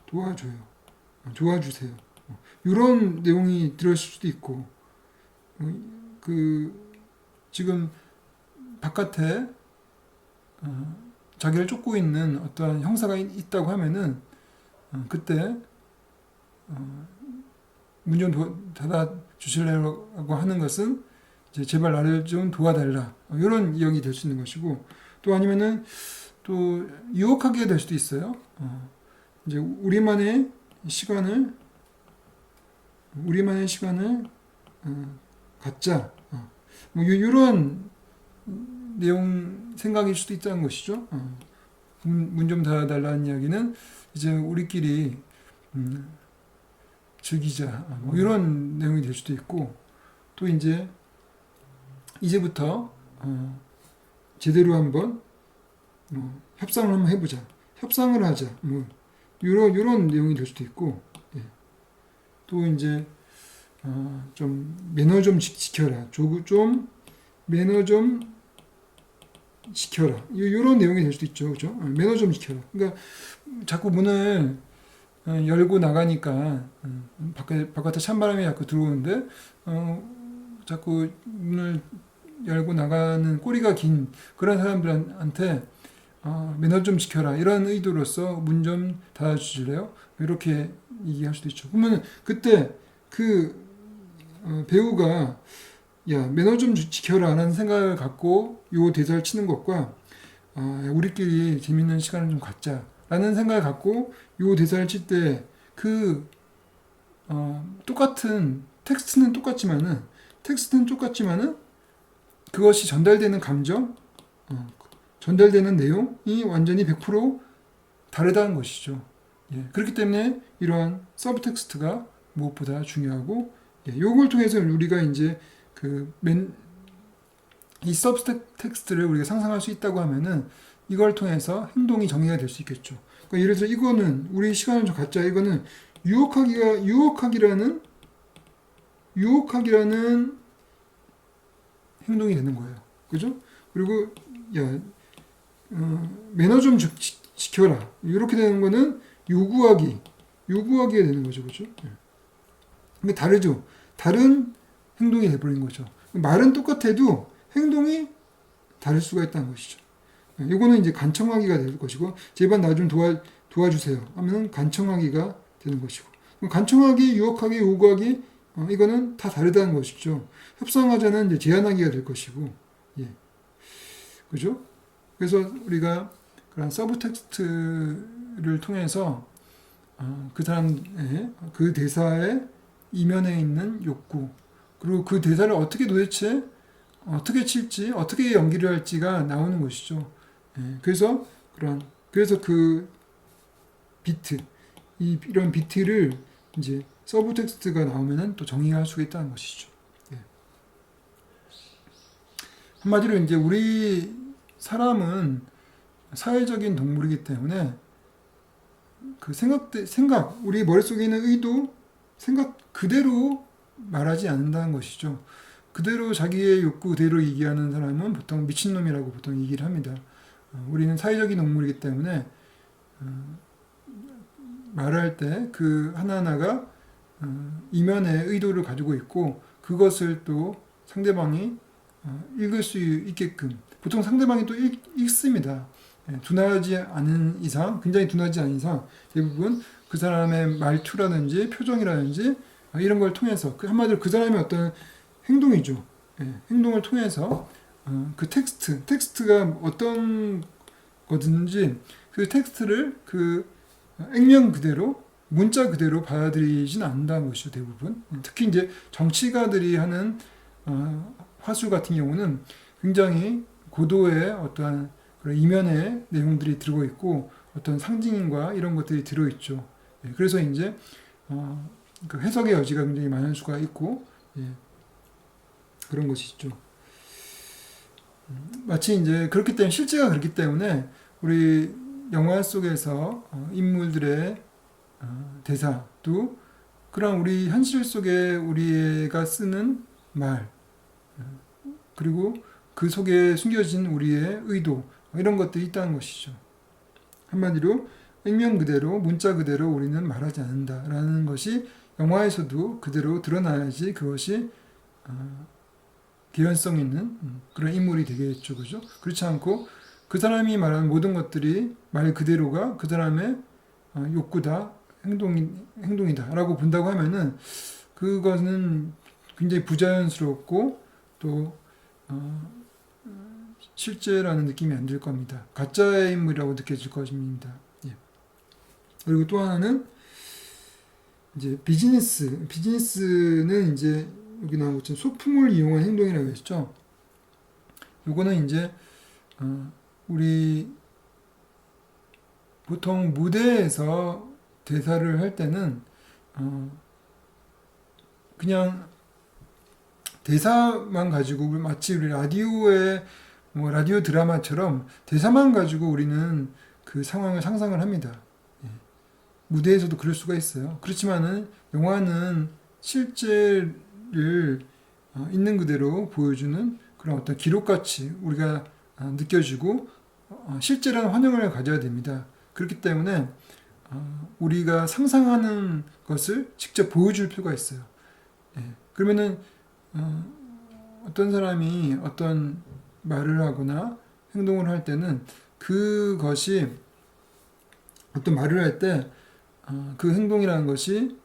도와주세요. 이런 내용이 들어있을 수도 있고, 지금 바깥에 자기를 쫓고 있는 어떤 형사가 있다고 하면은 그때 문 좀 닫아 주실래라고 하는 것은 이제 제발 나를 좀 도와달라, 이런 이야기 될 수 있는 것이고, 또 아니면은 또 유혹하게 될 수도 있어요. 이제 우리만의 시간을 갖자. 뭐 이런 내용 생각일 수도 있다는 것이죠. 문 좀 닫아달라는 이야기는 이제 우리끼리 즐기자, 뭐 이런 내용이 될 수도 있고, 또 이제부터 제대로 한번 협상을 한번 해보자, 협상을 하자, 뭐 이런 내용이 될 수도 있고, 예. 또 이제 좀 매너 좀 지켜라. 좀 매너 좀 지켜라. 이런 내용이 될 수도 있죠. 그죠? 매너 좀 지켜라. 그러니까 자꾸 문을 열고 나가니까 바깥에 찬바람이 자꾸 들어오는데 자꾸 문을 열고 나가는 꼬리가 긴 그런 사람들한테 매너 좀 지켜라 이런 의도로서 문 좀 닫아주실래요? 이렇게 얘기할 수도 있죠. 그러면 그때 그 배우가 야 매너 좀 지켜라라는 생각을 갖고 요 대사를 치는 것과 우리끼리 재밌는 시간을 좀 갖자라는 생각을 갖고 요 대사를 칠 때 그 똑같은 텍스트는 똑같지만은 그것이 전달되는 감정, 전달되는 내용이 완전히 100% 다르다는 것이죠. 예, 그렇기 때문에 이러한 서브텍스트가 무엇보다 중요하고 이걸 통해서 우리가 이제 이 서브텍스트를 우리가 상상할 수 있다고 하면은 이걸 통해서 행동이 정의가 될 수 있겠죠. 그러니까 예를 들어 이거는 우리 시간을 좀 갖자. 이거는 유혹하기라는 행동이 되는 거예요. 그죠? 그리고 야 매너 좀 지켜라. 이렇게 되는 거는 요구하기가 되는 거죠. 그죠? 근데 다르죠. 다른 행동이 돼버린 거죠. 말은 똑같아도 행동이 다를 수가 있다는 것이죠. 이거는 이제 간청하기가 될 것이고, 제발 나 좀 도와주세요 하면 간청하기가 되는 것이고, 간청하기, 유혹하기, 요구하기, 이거는 다 다르다는 것이죠. 협상하자는 이제 제안하기가 될 것이고, 예. 그죠? 그래서 우리가 그런 서브텍스트를 통해서 그 사람의 그 대사의 이면에 있는 욕구, 그리고 그 대사를 도대체 어떻게 칠지, 어떻게 연기를 할지가 나오는 것이죠. 예, 그래서 그 비트, 이런 비트를 이제 서브 텍스트가 나오면은 또 정의할 수가 있다는 것이죠. 예. 한마디로 이제 우리 사람은 사회적인 동물이기 때문에 그 우리 머릿속에 있는 의도, 생각 그대로 말하지 않는다는 것이죠. 그대로 자기의 욕구 그대로 얘기하는 사람은 보통 미친놈이라고 보통 얘기를 합니다. 우리는 사회적인 동물이기 때문에 말할 때 그 하나하나가 이면의 의도를 가지고 있고 그것을 또 상대방이 읽을 수 있게끔 보통 상대방이 또 읽습니다. 둔하지 않은 이상, 굉장히 둔하지 않은 이상 대부분 그 사람의 말투라든지 표정이라든지 이런 걸 통해서 한마디로 그 사람의 어떤 행동이죠. 행동을 통해서 그 텍스트가 어떤 거든지 그 텍스트를 그 액면 그대로 문자 그대로 받아들이진 않는다는 것이죠. 대부분. 특히 이제 정치가들이 하는 화술 같은 경우는 굉장히 고도의 어떠한 그런 이면의 내용들이 들어 있고 어떤 상징과 이런 것들이 들어 있죠. 그래서 이제 그 해석의 여지가 굉장히 많을 수가 있고 그런 것이 있죠. 마치 이제 그렇기 때문에 실제가 그렇기 때문에 우리 영화 속에서 인물들의 대사도 그런 우리 현실 속에 우리가 쓰는 말 그리고 그 속에 숨겨진 우리의 의도 이런 것들이 있다는 것이죠. 한마디로 액면 그대로 문자 그대로 우리는 말하지 않는다라는 것이 영화에서도 그대로 드러나야지 그것이 개연성 있는 그런 인물이 되겠죠. 그죠? 그렇지 않고 그 사람이 말하는 모든 것들이 말 그대로가 그 사람의 욕구다, 행동이다 라고 본다고 하면은 그것은 굉장히 부자연스럽고 또 실제라는 느낌이 안 들 겁니다. 가짜의 인물이라고 느껴질 것입니다. 예. 그리고 또 하나는 이제 비즈니스는 이제 여기 나온 것처럼 소품을 이용한 행동이라고 했죠. 요거는 이제 우리 보통 무대에서 대사를 할 때는 그냥 대사만 가지고 마치 우리 라디오의 라디오 드라마처럼 대사만 가지고 우리는 그 상황을 상상을 합니다. 예. 무대에서도 그럴 수가 있어요. 그렇지만은 영화는 실제를 있는 그대로 보여주는 그런 어떤 기록같이 우리가 느껴지고 실제라는 환영을 가져야 됩니다. 그렇기 때문에 우리가 상상하는 것을 직접 보여줄 필요가 있어요. 예. 그러면은 어떤 사람이 어떤 말을 하거나 행동을 할 때는 그것이 어떤 말을 할 때 그 행동이라는 것이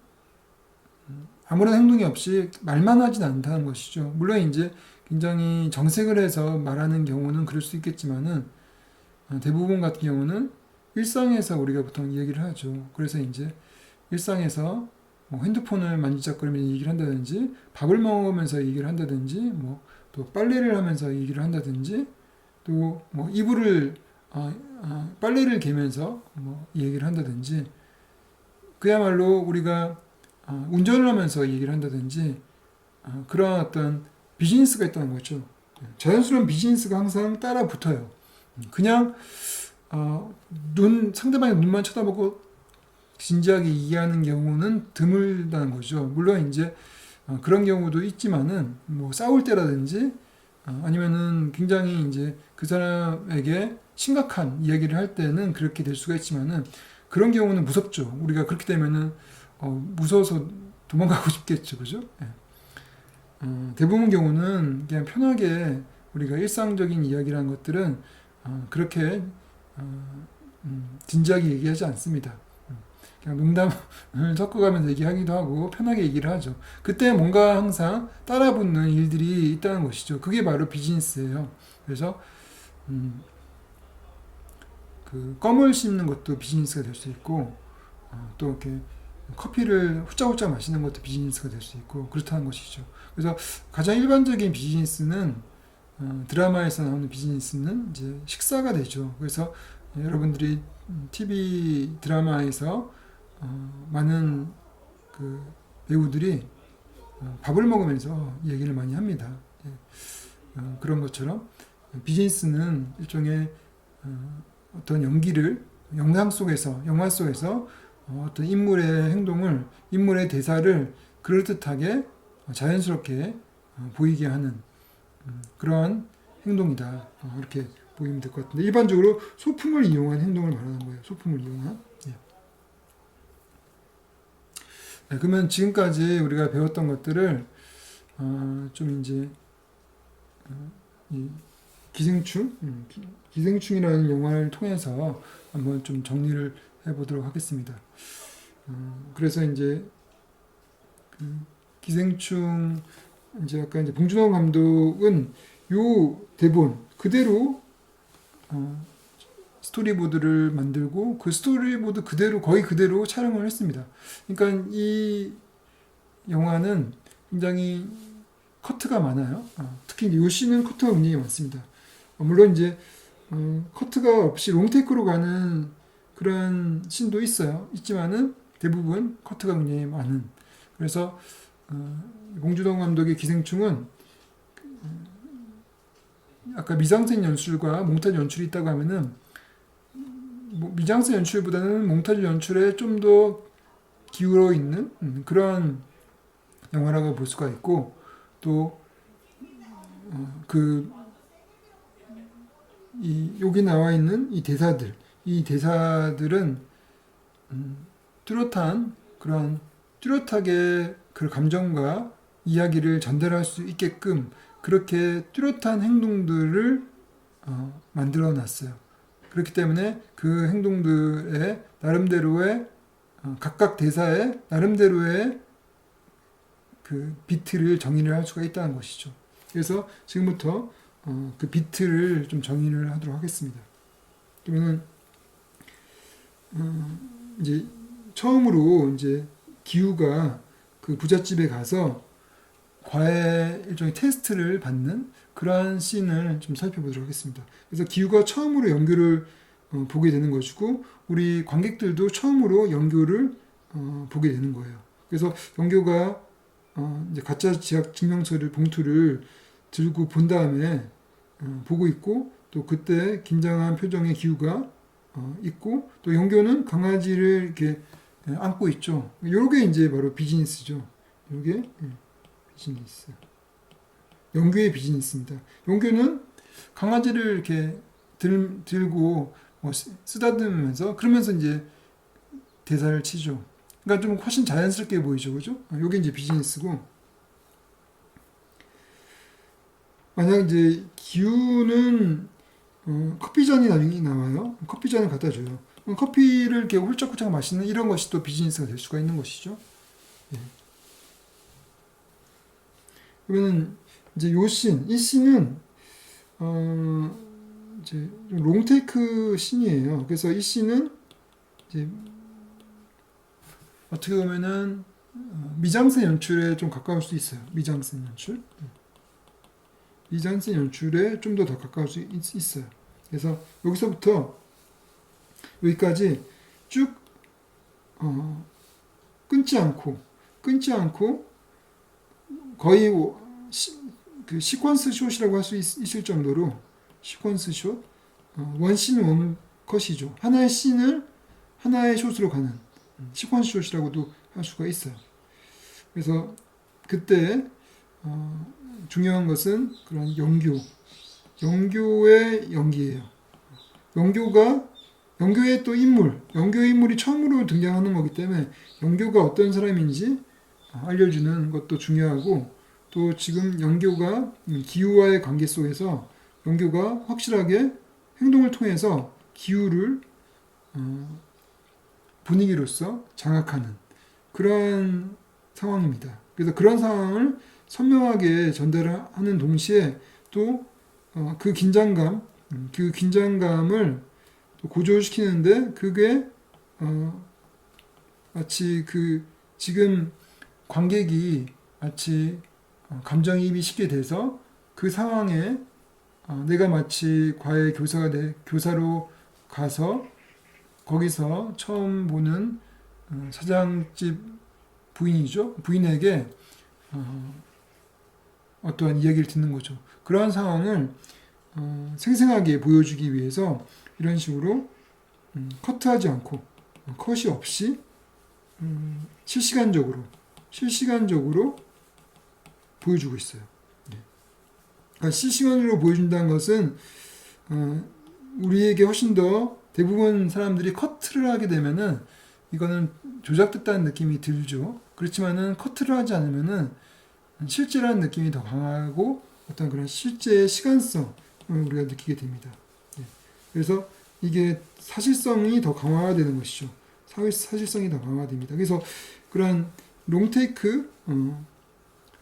아무런 행동이 없이 말만 하진 않다는 것이죠. 물론 이제 굉장히 정색을 해서 말하는 경우는 그럴 수 있겠지만은 대부분 같은 경우는 일상에서 우리가 보통 얘기를 하죠. 그래서 이제 일상에서 뭐 핸드폰을 만지작거리면서 얘기를 한다든지 밥을 먹으면서 얘기를 한다든지 뭐 또 빨래를 하면서 얘기를 한다든지 또 뭐 이불을 빨래를 개면서 뭐 얘기를 한다든지 그야말로 우리가 운전을 하면서 얘기를 한다든지 그런 어떤 비즈니스가 있다는 거죠. 자연스러운 비즈니스가 항상 따라 붙어요. 그냥 상대방의 눈만 쳐다보고 진지하게 이해하는 경우는 드물다는 거죠. 물론 이제 그런 경우도 있지만은 뭐 싸울 때라든지 아니면은 굉장히 이제 그 사람에게 심각한 이야기를 할 때는 그렇게 될 수가 있지만은 그런 경우는 무섭죠. 우리가 그렇게 되면은 무서워서 도망가고 싶겠죠, 그죠? 예. 대부분 경우는 그냥 편하게 우리가 일상적인 이야기라는 것들은 그렇게 진지하게 얘기하지 않습니다. 그냥 농담을 섞어가면서 얘기하기도 하고 편하게 얘기를 하죠. 그때 뭔가 항상 따라붙는 일들이 있다는 것이죠. 그게 바로 비즈니스예요. 그래서 그 껌을 씹는 것도 비즈니스가 될 수 있고 또 이렇게 커피를 후짝후짝 마시는 것도 비즈니스가 될 수 있고 그렇다는 것이죠. 그래서 가장 일반적인 비즈니스는 드라마에서 나오는 비즈니스는 이제 식사가 되죠. 그래서 여러분들이 TV 드라마에서 많은 그 배우들이 밥을 먹으면서 얘기를 많이 합니다. 그런 것처럼 비즈니스는 일종의 어떤 영화 속에서 어떤 인물의 행동을, 인물의 대사를 그럴듯하게 자연스럽게 보이게 하는 그러한 행동이다. 이렇게 보이면 될 것 같은데 일반적으로 소품을 이용한 행동을 말하는 거예요. 소품을 이용한. 네, 그러면 지금까지 우리가 배웠던 것들을 좀 이제 이 기생충이라는 영화를 통해서 한번 좀 정리를 해보도록 하겠습니다. 그래서 이제 그 기생충 이제 아까 이제 봉준호 감독은 요 대본 그대로 스토리보드를 만들고 그 스토리보드 그대로 거의 그대로 촬영을 했습니다. 그러니까 이 영화는 굉장히 커트가 많아요. 특히 이 씬은 커트가 굉장히 많습니다. 물론 이제 커트가 없이 롱테이크로 가는 그런 씬도 있지만은 대부분 커트가 굉장히 많은. 그래서 봉준호 감독의 기생충은 아까 미장센 연출과 몽타주 연출이 있다고 하면은 미장센 연출보다는 몽타주 연출에 좀 더 기울어 있는 그런 영화라고 볼 수가 있고 또 여기 나와 있는 이 대사들은 뚜렷하게 그 감정과 이야기를 전달할 수 있게끔 그렇게 뚜렷한 행동들을 만들어 놨어요. 그렇기 때문에 그 행동들의 나름대로의 각각 대사의 나름대로의 그 비트를 정의를 할 수가 있다는 것이죠. 그래서 지금부터 그 비트를 좀 정의를 하도록 하겠습니다. 그러면은 이제 처음으로 이제 기우가 그 부잣집에 가서 과외 일종의 테스트를 받는 그러한 씬을 좀 살펴보도록 하겠습니다. 그래서 기우가 처음으로 연교를 보게 되는 것이고 우리 관객들도 처음으로 연교를 보게 되는 거예요. 그래서 연교가 이제 가짜 지역 증명서를 봉투를 들고 본 다음에 보고 있고 또 그때 긴장한 표정의 기우가 있고 또 연교는 강아지를 이렇게 안고 있죠. 요게 이제 바로 비즈니스죠. 이게 비즈니스. 영규의 비즈니스입니다. 영규는 강아지를 이렇게 들고 뭐 쓰다듬으면서 그러면서 이제 대사를 치죠. 그러니까 좀 훨씬 자연스럽게 보이죠, 그죠? 이게 이제 비즈니스고, 만약 이제 기우는 커피 잔이 나중에 나와요. 커피 잔을 갖다 줘요. 커피를 이렇게 훌쩍훌쩍 마시는 이런 것이 또 비즈니스가 될 수가 있는 것이죠. 예. 그러면 이제 요 씬, 이 씬은 이제 롱테이크 씬이에요. 그래서 이 씬은 이제 어떻게 보면은 미장센 연출에 좀 가까울 수 있어요. 미장센 연출. 미장센 연출에 좀 더 가까울 수 있어요. 그래서 여기서부터 여기까지 쭉 끊지 않고 거의 그 시퀀스 숏이라고 할 수 있을 정도로 시퀀스 숏, 원씬 원컷이죠. 하나의 씬을 하나의 숏으로 가는 시퀀스 숏이라고도 할 수가 있어요. 그래서 그때 중요한 것은 그런 영교의 연기예요. 영교의 또 영교의 인물이 처음으로 등장하는 거기 때문에 영교가 어떤 사람인지 알려주는 것도 중요하고, 또 지금 영교가 기우와의 관계 속에서 영교가 확실하게 행동을 통해서 기우를 분위기로서 장악하는 그런 상황입니다. 그래서 그런 상황을 선명하게 전달하는 동시에 또 그 긴장감을 또 고조시키는데, 그게 마치 지금 관객이 마치 감정이입이 쉽게 돼서 그 상황에 내가 마치 과외 교사로 가서 거기서 처음 보는 사장집 부인에게 어떠한 이야기를 듣는 거죠. 그러한 상황을 생생하게 보여주기 위해서 이런 식으로 커트하지 않고 컷이 없이 실시간적으로 보여주고 있어요. 그러니까 실시간으로 보여준다는 것은 우리에게 훨씬 더 대부분 사람들이 커트를 하게 되면은 이거는 조작됐다는 느낌이 들죠. 그렇지만은 커트를 하지 않으면은 실제라는 느낌이 더 강하고 어떤 그런 실제의 시간성을 우리가 느끼게 됩니다. 그래서 이게 사실성이 더 강화되는 것이죠. 사실성이 더 강화됩니다. 그래서 그런 롱테이크,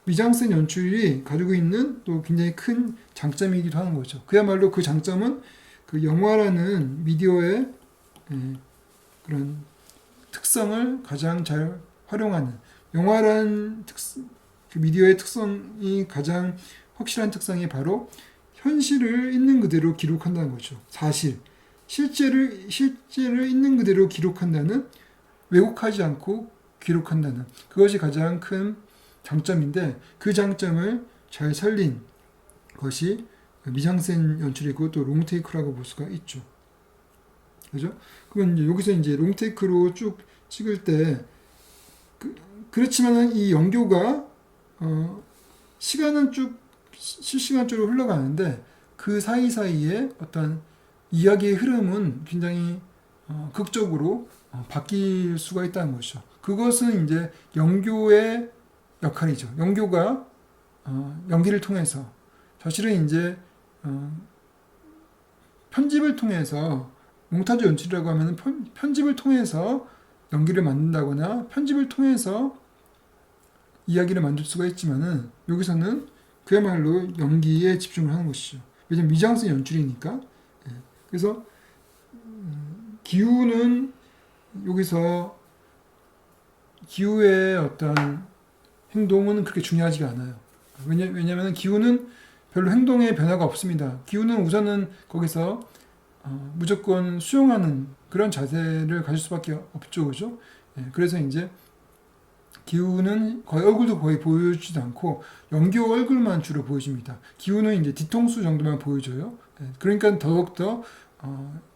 미장센 연출이 가지고 있는 또 굉장히 큰 장점이기도 하는 거죠. 그야말로 그 장점은 그 영화라는 미디어의 그런 특성을 가장 잘 활용하는, 영화라는 그 미디어의 특성이 가장 확실한 특성이 바로 현실을 있는 그대로 기록한다는 거죠. 실제를 있는 그대로 기록한다는, 왜곡하지 않고 기록한다는 그것이 가장 큰 장점인데, 그 장점을 잘 살린 것이 미장센 연출이고 또 롱테이크라고 볼 수가 있죠. 그죠? 그러면 이제 여기서 이제 롱테이크로 쭉 찍을 때 그렇지만은 이 연교가 시간은 쭉 실시간적으로 흘러가는데 그 사이사이에 어떤 이야기의 흐름은 굉장히 극적으로 바뀔 수가 있다는 것이죠. 그것은 이제 연교의 역할이죠. 연교가 연기를 통해서 사실은 이제 편집을 통해서, 몽타주 연출이라고 하면 편집을 통해서 연기를 만든다거나 편집을 통해서 이야기를 만들 수가 있지만은 여기서는 그야말로 연기에 집중을 하는 것이죠. 왜냐면 미장센 연출이니까. 그래서 기우는 여기서 기우의 어떤 행동은 그렇게 중요하지가 않아요. 왜냐하면 기우는 별로 행동에 변화가 없습니다. 기우는 우선은 거기서 무조건 수용하는 그런 자세를 가질 수밖에 없죠, 그죠? 그래서 이제 기우는 거의 얼굴도 거의 보여주지도 않고 연교 얼굴만 주로 보여줍니다. 기우는 이제 뒤통수 정도만 보여줘요. 그러니까 더욱더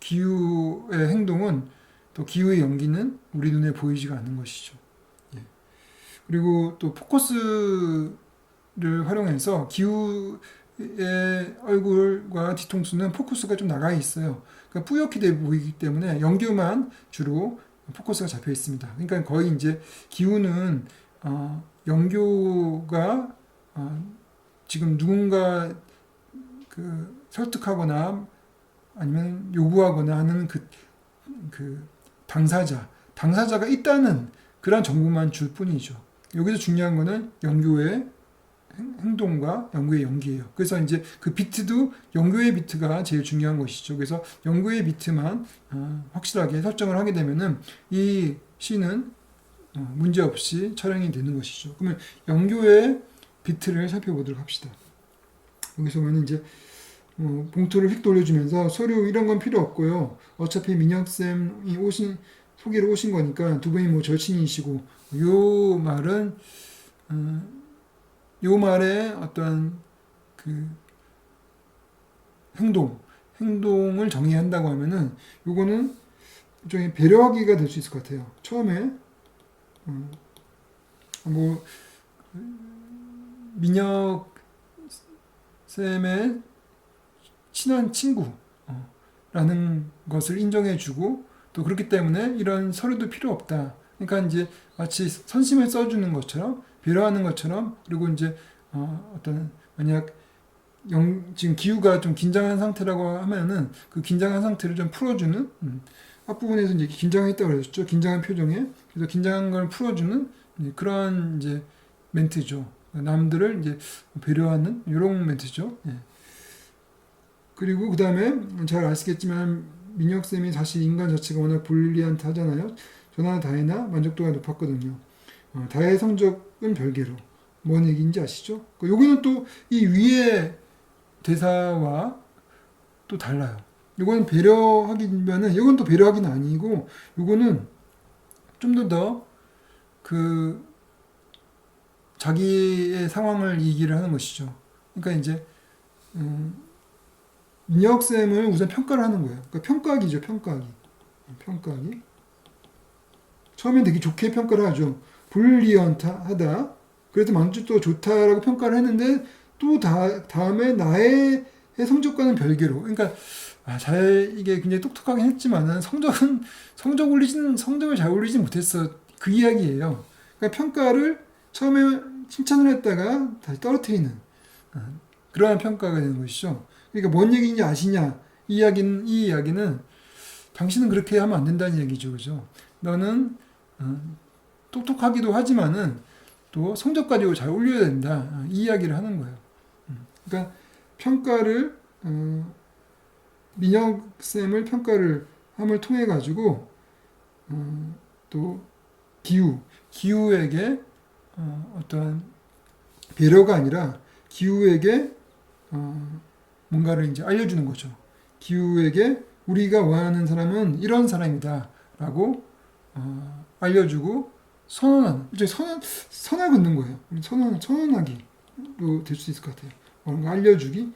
기우의 행동은, 또 기우의 연기는 우리 눈에 보이지가 않는 것이죠. 그리고 또 포커스를 활용해서 기우의 얼굴과 뒤통수는 포커스가 좀 나가 있어요. 그러니까 뿌옇게 돼 보이기 때문에 영규만 주로 포커스가 잡혀 있습니다. 그러니까 거의 이제 기우는 영교가 지금 누군가 그 설득하거나 아니면 요구하거나 하는 그 당사자가 있다는 그런 정보만 줄 뿐이죠. 여기서 중요한 거는 영교의 행동과 영교의 연기예요. 그래서 이제 그 비트도 영교의 비트가 제일 중요한 것이죠. 그래서 영교의 비트만 확실하게 설정을 하게 되면은 이 시는 문제 없이 촬영이 되는 것이죠. 그러면 영교의 비트를 살펴보도록 합시다. 여기서 보면 이제 봉투를 휙 돌려주면서 서류 이런 건 필요 없고요. 어차피 민혁쌤이 소개로 오신 거니까 두 분이 뭐 절친이시고 요 말은 요 말의 어떤 그 행동을 정의한다고 하면은 요거는 일종의 배려하기가 될 수 있을 것 같아요. 처음에 뭐 민혁 쌤의 친한 친구라는 것을 인정해주고 또 그렇기 때문에 이런 서류도 필요 없다. 그러니까 이제 마치 선심을 써주는 것처럼 배려하는 것처럼 그리고 이제 어떤 만약 지금 기우가 좀 긴장한 상태라고 하면은 그 긴장한 상태를 좀 풀어주는 앞부분에서 이제 긴장했다고 그랬죠. 긴장한 표정에 그래서 긴장한 걸 풀어주는 그런 이제 멘트죠. 남들을 이제 배려하는 이런 멘트죠. 예. 그리고 그 다음에 잘 아시겠지만 민혁쌤이 사실 인간 자체가 워낙 불리한트 하잖아요. 저나 다혜나 만족도가 높았거든요. 다혜의 성적은 별개로. 뭔 얘기인지 아시죠? 여기는 또 이 위의 대사와 또 달라요. 이거는 배려하기면은 이건 또 배려하기는 아니고 이거는 좀 더 그 자기의 상황을 얘기를 하는 것이죠. 그러니까 이제 민혁쌤을 우선 평가를 하는 거예요. 그러니까 평가하기죠. 평가하기. 처음엔 되게 좋게 평가를 하죠. 불리언하다. 그래도 만족도가 좋다라고 평가를 했는데 또 다음에 나의 성적과는 별개로. 그러니까 이게 굉장히 똑똑하긴 했지만은 성적을 잘 올리진 못했어. 그 이야기예요. 그러니까 평가를 처음에 칭찬을 했다가 다시 떨어뜨리는 그러한 평가가 되는 것이죠. 그러니까 뭔 얘기인지 아시냐? 이 이야기는 당신은 그렇게 하면 안 된다는 얘기죠. 그죠? 너는 똑똑하기도 하지만은 또 성적 가지고 잘 올려야 된다. 이 이야기를 하는 거예요. 그러니까 평가를 민혁쌤을 평가를 함을 통해 가지고 또 기우에게 어떠한 배려가 아니라 기우에게 뭔가를 이제 알려주는 거죠. 기우에게 우리가 원하는 사람은 이런 사람이다라고 알려주고 선언하는, 이제 선을 긋는 거예요. 선언하기도 될 수 있을 것 같아요. 뭔가 알려주기,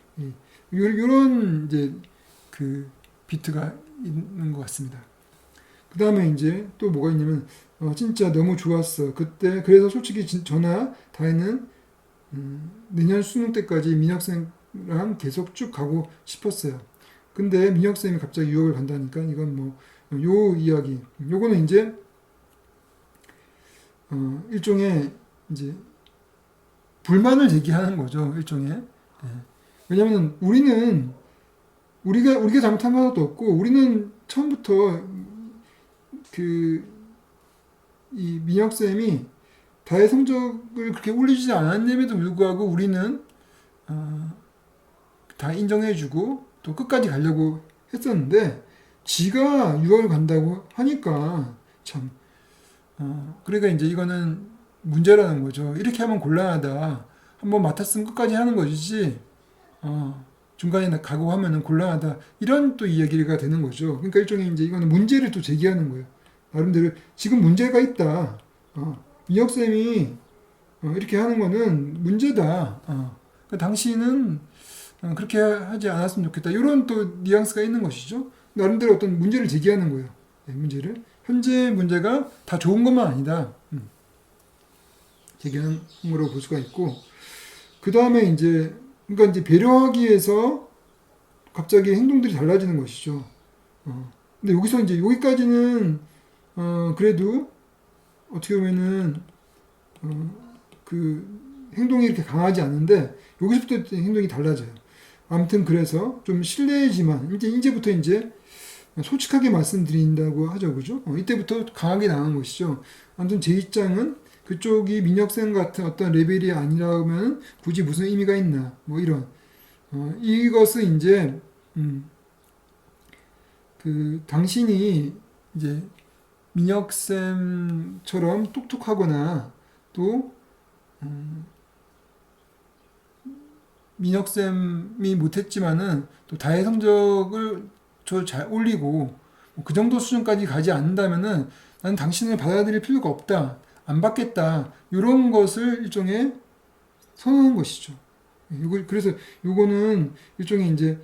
이런 이제 그 비트가 있는 것 같습니다. 그 다음에 이제 또 뭐가 있냐면 진짜 너무 좋았어. 그때 그래서 솔직히 저나 다혜는 내년 수능 때까지 민혁쌤랑 계속 쭉 가고 싶었어요. 근데 민혁쌤이 갑자기 유학을 간다니까 이건 뭐 요 이야기 요거는 이제 일종의 이제 불만을 제기하는 거죠. 일종의. 예. 왜냐하면 우리가 잘못한 것도 없고 우리는 처음부터 이 민혁쌤이 다의 성적을 그렇게 올리지 않았음에도 불구하고 우리는 다 인정해주고 또 끝까지 가려고 했었는데 지가 유학을 간다고 하니까 참 그러니까 이제 이거는 문제라는 거죠. 이렇게 하면 곤란하다. 한번 맡았으면 끝까지 하는 것이지 중간에 가고 하면은 곤란하다. 이런 또 이야기가 되는 거죠. 그러니까 일종의 이제 이거는 문제를 또 제기하는 거예요. 나름대로 지금 문제가 있다. 민혁쌤이 이렇게 하는 거는 문제다. 그러니까 당신은 그렇게 하지 않았으면 좋겠다. 이런 또 뉘앙스가 있는 것이죠. 나름대로 어떤 문제를 제기하는 거예요. 네, 문제를. 현재 문제가 다 좋은 것만 아니다. 제기하는 볼 수가 있고, 그 다음에 이제 그러니까 이제 배려하기 위해서 갑자기 행동들이 달라지는 것이죠. 근데 여기서 이제 여기까지는 그래도 어떻게 보면은 그 행동이 이렇게 강하지 않은데 여기서부터 행동이 달라져요. 아무튼 그래서 좀 실례지만 이제부터 이제 솔직하게 말씀드린다고 하죠, 그죠? 이때부터 강하게 나가는 것이죠. 아무튼 제 입장은 그쪽이 민혁쌤 같은 어떤 레벨이 아니라면 굳이 무슨 의미가 있나, 뭐 이런 이것은 이제 그 당신이 이제 민혁쌤처럼 똑똑하거나 또 민혁쌤이 못했지만은 또 다해 성적을 저 잘 올리고 뭐그 정도 수준까지 가지 않는다면은 나는 당신을 받아들일 필요가 없다, 안 받겠다, 이런 것을 일종의 선언한 것이죠. 그래서 요거는 일종의 이제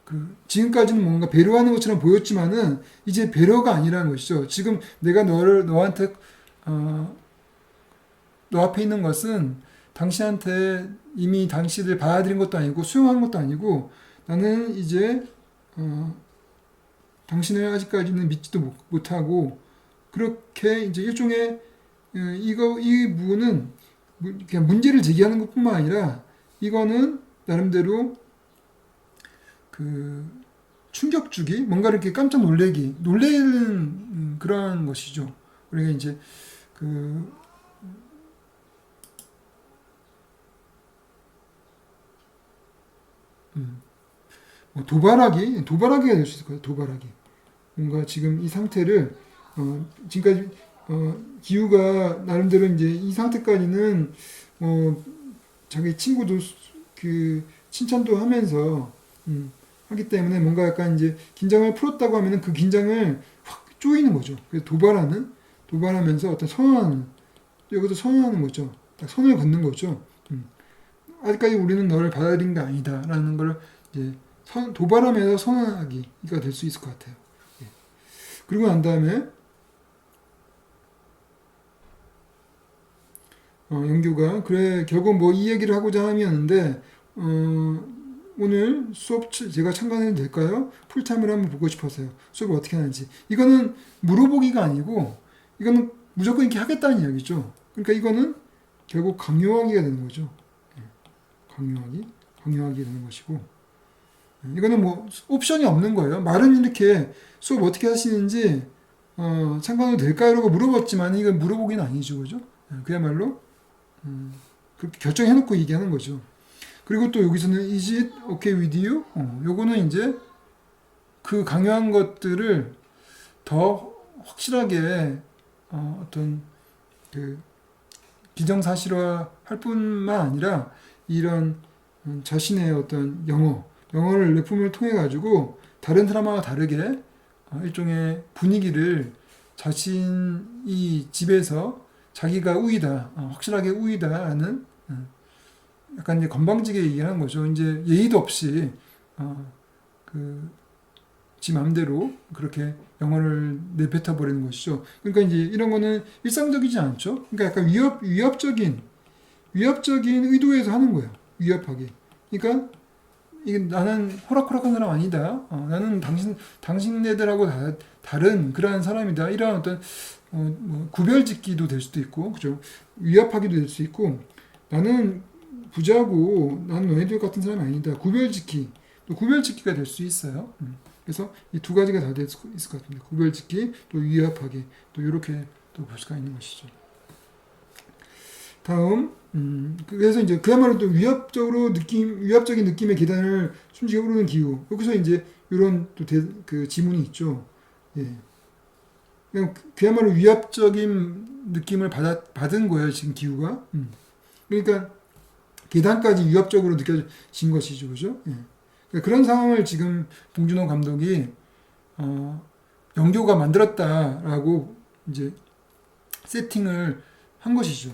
그 지금까지는 뭔가 배려하는 것처럼 보였지만은 이제 배려가 아니라는 것이죠. 지금 내가 너한테 너 앞에 있는 것은 당신한테 이미 당신을 받아들인 것도 아니고 수용한 것도 아니고 나는 이제 당신을 아직까지는 믿지도 못하고 그렇게 이제 일종의 이 부분은 그냥 문제를 제기하는 것뿐만 아니라 이거는 나름대로 그 충격 주기, 뭔가 이렇게 깜짝 놀래는 그런 것이죠. 그러니까 이제 그 뭐 도발하기가 될 수 있을 거예요. 도발하기. 뭔가 지금 이 상태를 지금까지 기우가 나름대로 이제 이 상태까지는 자기 친구도 그 칭찬도 하면서 하기 때문에 뭔가 약간 이제 긴장을 풀었다고 하면은 그 긴장을 확 조이는 거죠. 그래서 도발하면서 어떤 여기서 선언하는 거죠. 딱 선을 긋는 거죠. 아직까지 우리는 너를 받아들인 게 아니다라는 걸 이제 도발하면서 선언하기가 될 수 있을 것 같아요. 예. 그리고 난 다음에 영규가 그래 결국 뭐 이 얘기를 하고자 함이었는데 오늘 수업 제가 참관해도 될까요? 풀타임으로 한번 보고 싶어서요. 수업을 어떻게 하는지. 이거는 물어보기가 아니고 이거는 무조건 이렇게 하겠다는 이야기죠. 그러니까 이거는 결국 강요하기가 되는 거죠. 강요하기 되는 것이고 이거는 뭐 옵션이 없는 거예요. 말은 이렇게 수업 어떻게 하시는지 참관해도 될까요? 라고 물어봤지만 이건 물어보기는 아니죠. 그죠? 그야말로 그렇게 결정해놓고 얘기하는 거죠. 그리고 또 여기서는 is it okay with you? 요거는 이제 그 강요한 것들을 더 확실하게 어떤 그 기정사실화 할 뿐만 아니라 이런 자신의 어떤 영어를 내품을 통해 가지고 다른 사람과 다르게 일종의 분위기를 자신이 집에서 자기가 우위다, 확실하게 우위다라는 약간 이제 건방지게 얘기하는 거죠. 이제 예의도 없이 지 맘대로 그렇게 영어를 내뱉어 버리는 것이죠. 그러니까 이제 이런 거는 일상적이지 않죠. 그러니까 약간 위협적인 의도에서 하는 거예요. 위협하게. 그러니까 이게 나는 호락호락한 사람 아니다. 나는 당신네들하고 다른 그러한 사람이다. 이러한 어떤 뭐 구별짓기도 될 수도 있고, 그죠? 위협하기도 될 수 있고, 나는 부자고 나는 너희들 같은 사람이 아니다. 또 구별짓기가 될 수 있어요. 그래서 이 두 가지가 다 될 수 있을 것 같습니다. 구별짓기, 또 위협하기, 또 이렇게 또 볼 수가 있는 것이죠. 다음, 그래서 이제 그야말로 또 위협적인 느낌의 계단을 숨지게 오르는 기후. 여기서 이제 이런 또 그 지문이 있죠. 예. 그냥 그야말로 위협적인 느낌을 받은 거예요, 지금 기후가. 그러니까 계단까지 위협적으로 느껴진 것이죠, 그죠? 예. 그러니까 그런 상황을 지금 봉준호 감독이 영교가 만들었다라고 이제 세팅을 한 것이죠.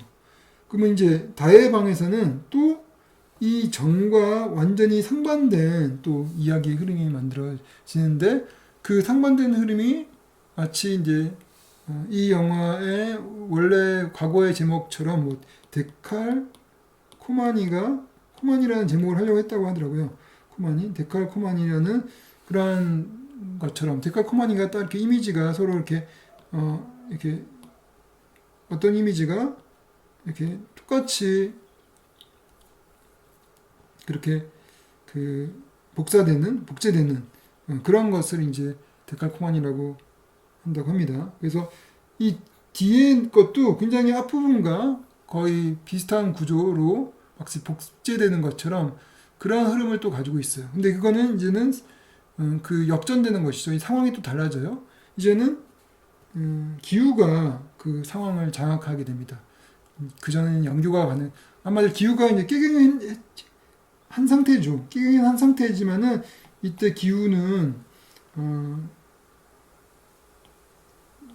그러면 이제 다혜의 방에서는 또 이 전과 완전히 상반된 또 이야기의 흐름이 만들어지는데 그 상반된 흐름이 마치 이제 이 영화의 원래 과거의 제목처럼 뭐 코마니라는 제목을 하려고 했다고 하더라고요. 데칼코마니라는 그러한 것처럼 데칼코마니가 딱 이렇게 이미지가 서로 이렇게 어떤 이미지가 이렇게 똑같이 그렇게 복제되는 그런 것을 이제 데칼코마니라고 한다고 합니다. 그래서 이 뒤에 것도 굉장히 앞부분과 거의 비슷한 구조로 마치 복제되는 것처럼 그런 흐름을 또 가지고 있어요. 근데 그거는 이제는 그 역전되는 것이죠. 이 상황이 또 달라져요. 이제는 기후가 그 상황을 장악하게 됩니다. 그전에는 영교가 가는 한마디로 기후가 이제 깨갱한 상태죠. 깨갱한 상태지만은 이때 기후는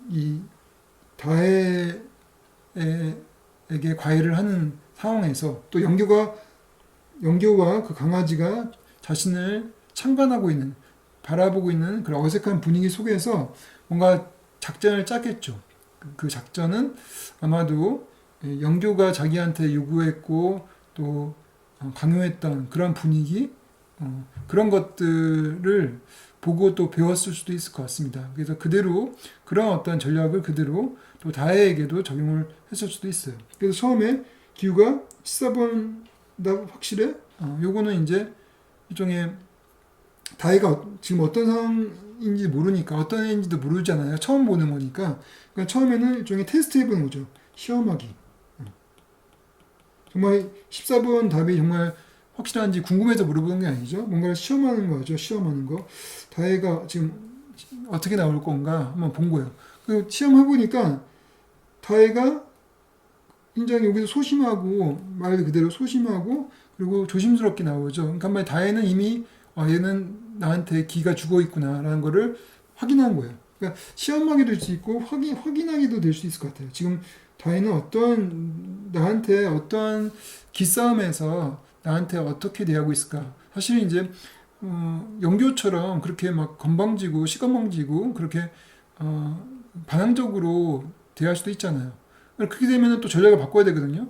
이 다혜에게 과외를 하는 상황에서 또 영교와 그 강아지가 자신을 참관하고 있는 바라보고 있는 그런 어색한 분위기 속에서 뭔가 작전을 짰겠죠. 그 작전은 아마도 영교가 자기한테 요구했고 또 강요했던 그런 분위기 그런 것들을 보고 또 배웠을 수도 있을 것 같습니다. 그래서 그대로 그런 어떤 전략을 그대로 또 다혜에게도 적용을 했을 수도 있어요. 그래서 처음에 기후가 14번 나 확실해? 요거는 이제 일종의 다혜가 지금 어떤 상황인지 모르니까 어떤 애인지도 모르잖아요. 처음 보는 거니까. 그러니까 처음에는 일종의 테스트 해보는 거죠. 시험하기. 정말 14번 답이 정말 확실한지 궁금해서 물어보는 게 아니죠. 뭔가를 시험하는 거죠. 시험하는 거. 다혜가 지금 어떻게 나올 건가 한번 본 거예요. 그 시험해보니까 다혜가 굉장히 여기서 소심하고 말 그대로 소심하고 그리고 조심스럽게 나오죠. 그러니까 한마디 다혜는 이미 얘는 나한테 기가 죽어 있구나라는 거를 확인한 거예요. 그러니까 시험하게 될 수 있고 확인하게도 될 수 있을 것 같아요. 지금 다혜는 나한테 어떤 기싸움에서 나한테 어떻게 대하고 있을까? 사실 이제 영교처럼 그렇게 막 건방지고 시건방지고 그렇게 반항적으로 대할 수도 있잖아요. 그렇게 되면 또 전략을 바꿔야 되거든요.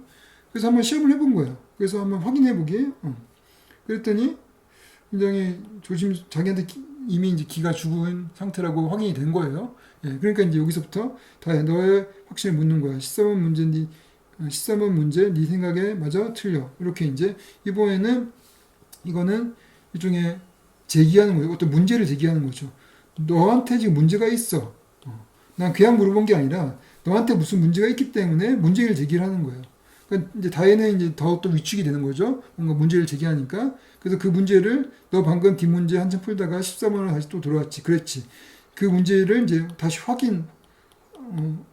그래서 한번 시험을 해본 거예요. 그래서 한번 확인해 보기. 그랬더니 굉장히 자기한테 이미 이제 기가 죽은 상태라고 확인이 된 거예요. 예, 그러니까 이제 여기서부터 다 너의 확신을 묻는 거야. 13번 문제 네 생각에 맞아 틀려. 이렇게 이제 이번에는 이거는 일종의 제기하는 거예요. 어떤 문제를 제기하는 거죠. 너한테 지금 문제가 있어. 난 그냥 물어본 게 아니라 너한테 무슨 문제가 있기 때문에 문제를 제기를 하는 거예요. 그러니까 이제 다혜는 이제 더욱더 위축이 되는 거죠. 뭔가 문제를 제기하니까. 그래서 그 문제를 너 방금 뒷문제 한참 풀다가 14번으로 다시 또 들어왔지. 그랬지. 그 문제를 이제 다시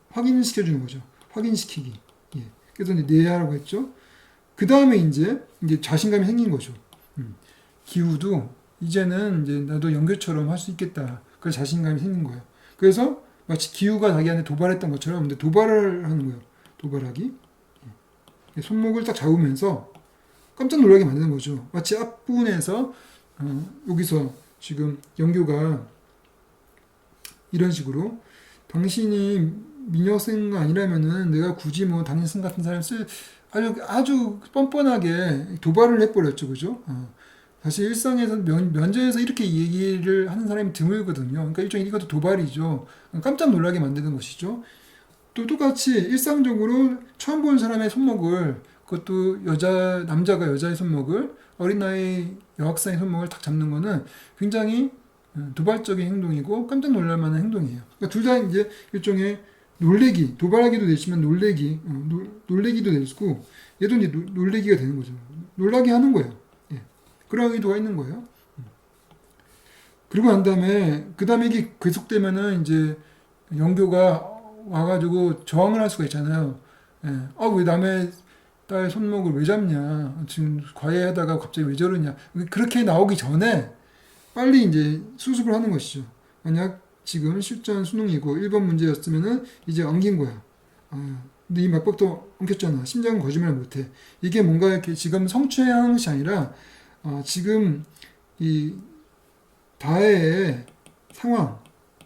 확인시켜주는 거죠. 확인시키기. 예. 그래서 이제 내야라고 했죠. 그 다음에 이제 자신감이 생긴 거죠. 기후도 이제는 이제 나도 연결처럼 할 수 있겠다. 그래서 자신감이 생긴 거예요. 그래서 마치 기후가 자기한테 도발했던 것처럼 근데 도발을 하는 거예요. 도발하기. 손목을 딱 잡으면서 깜짝 놀라게 만드는 거죠. 마치 앞부분에서 여기서 지금 영교가 이런 식으로 당신이 민혁생 아니라면은 내가 굳이 뭐 당신 같은 사람 아주 뻔뻔하게 도발을 해버렸죠. 그죠? 사실 일상에서 면전에서 이렇게 얘기를 하는 사람이 드물거든요. 그러니까 일종의 이것도 도발이죠. 깜짝 놀라게 만드는 것이죠. 또 똑같이 일상적으로 처음 본 사람의 손목을 그것도 남자가 여자의 손목을 어린 나이 여학생의 손목을 탁 잡는 거는 굉장히 도발적인 행동이고 깜짝 놀랄 만한 행동이에요. 그러니까 둘 다 이제 일종의 놀래기, 도발하기도 되지만 놀래기도 되고 얘도 이제 놀래기가 되는 거죠. 놀라게 하는 거예요. 예. 그런 의도가 있는 거예요. 그리고 난 다음에 그 다음에 이게 계속되면은 이제 영교가 와가지고 저항을 할 수가 있잖아요. 예. 왜 남의 딸 손목을 왜 잡냐? 지금 과외하다가 갑자기 왜 저러냐? 그렇게 나오기 전에 빨리 이제 수습을 하는 것이죠. 만약 지금 실전 수능이고 1번 문제였으면은 이제 엉긴 거야. 근데 이 맞법도 엉켰잖아. 심장은 거짓말 못해. 이게 뭔가 이렇게 지금 성추행하는 것이 아니라 지금 이 다혜의 상황,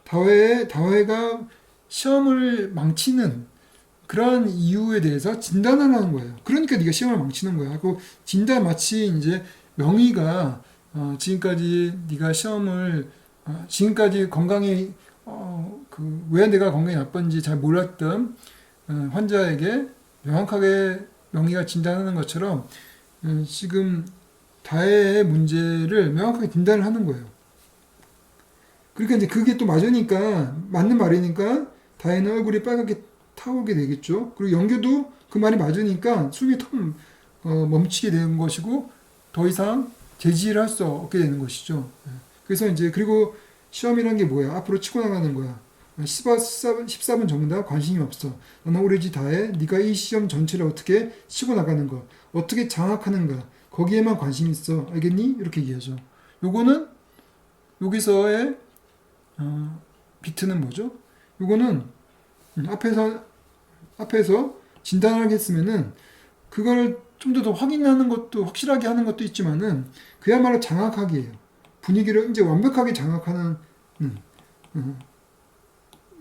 다혜가 시험을 망치는 그런 이유에 대해서 진단을 하는 거예요. 그러니까 네가 시험을 망치는 거야. 그 진단 마치 이제 명의가 지금까지 네가 시험을 지금까지 건강이 그 왜 내가 건강이 나쁜지 잘 몰랐던 환자에게 명확하게 명의가 진단하는 것처럼 지금 다해의 문제를 명확하게 진단을 하는 거예요. 그러니까 이제 그게 또 맞으니까 맞는 말이니까 다해는 얼굴이 빨갛게 타오르게 되겠죠. 그리고 영규도 그 말이 맞으니까 숨이 턱 멈추게 되는 것이고 더 이상 제지를 할 수 없게 되는 것이죠. 그래서 이제 그리고 시험이란 게 뭐야? 앞으로 치고 나가는 거야. 14분 전문다 관심이 없어. 너는 오로지 다해. 네가 이 시험 전체를 어떻게 치고 나가는 거, 어떻게 장악하는가 거기에만 관심이 있어. 알겠니? 이렇게 얘기하죠. 요거는 여기서의 비트는 뭐죠? 요거는 앞에서 진단을 하겠으면은 그걸 좀 더 확인하는 것도 확실하게 하는 것도 있지만은 그야말로 장악하기예요. 분위기를 이제 완벽하게 장악하는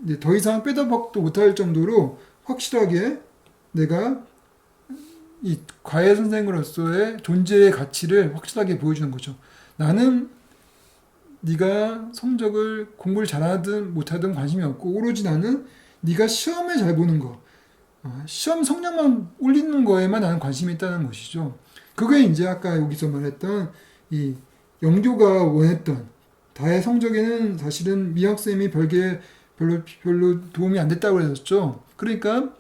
이제 더 이상 빼도 박도 못할 정도로 확실하게 내가 이 과외 선생으로서의 존재의 가치를 확실하게 보여주는 거죠. 나는 네가 성적을 공부를 잘하든 못하든 관심이 없고 오로지 나는 네가 시험을 잘 보는 거, 시험 성적만 올리는 거에만 나는 관심이 있다는 것이죠. 그게 이제 아까 여기서 말했던 이 영조가 원했던 다의 성적에는 사실은 미학쌤이 별로 도움이 안 됐다고 그랬었죠. 그러니까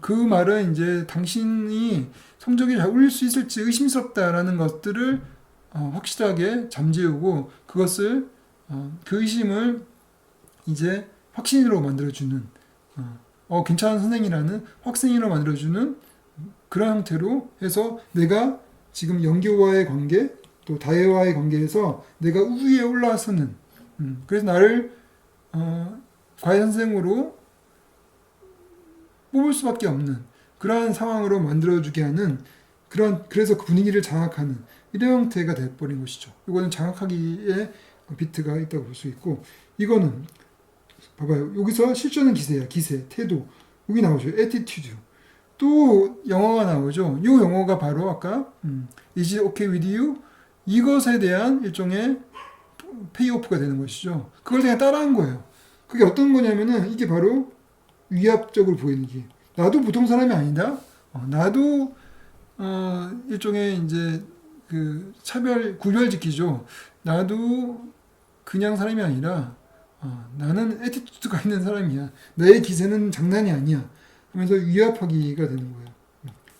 그 말은 이제 당신이 성적이 잘 올릴 수 있을지 의심스럽다라는 것들을 확실하게 잠재우고 그것을 그 의심을 이제 확신으로 만들어주는 괜찮은 선생이라는 확신으로 만들어주는 그런 형태로 해서 내가 지금 영교와의 관계 또 다혜와의 관계에서 내가 우위에 올라서는 그래서 나를 과외 선생으로 뽑을 수밖에 없는 그러한 상황으로 만들어주게 하는 그래서 그 분위기를 장악하는 이런 형태가 돼버린 것이죠. 이거는 장악하기에 비트가 있다고 볼 수 있고 이거는 봐봐요. 여기서 실전은 기세야. 기세, 태도. 여기 나오죠. attitude. 또 영어가 나오죠. 이 영어가 바로 아까 Is it okay with you? 이것에 대한 일종의 페이오프가 되는 것이죠. 그걸 그냥 따라한 거예요. 그게 어떤 거냐면은 이게 바로 위압적으로 보이는 게 나도 보통 사람이 아니다. 나도 일종의 이제 그 구별지키죠. 나도 그냥 사람이 아니라 나는 에티튜드가 있는 사람이야. 나의 기세는 장난이 아니야. 하면서 위압하기가 되는 거예요.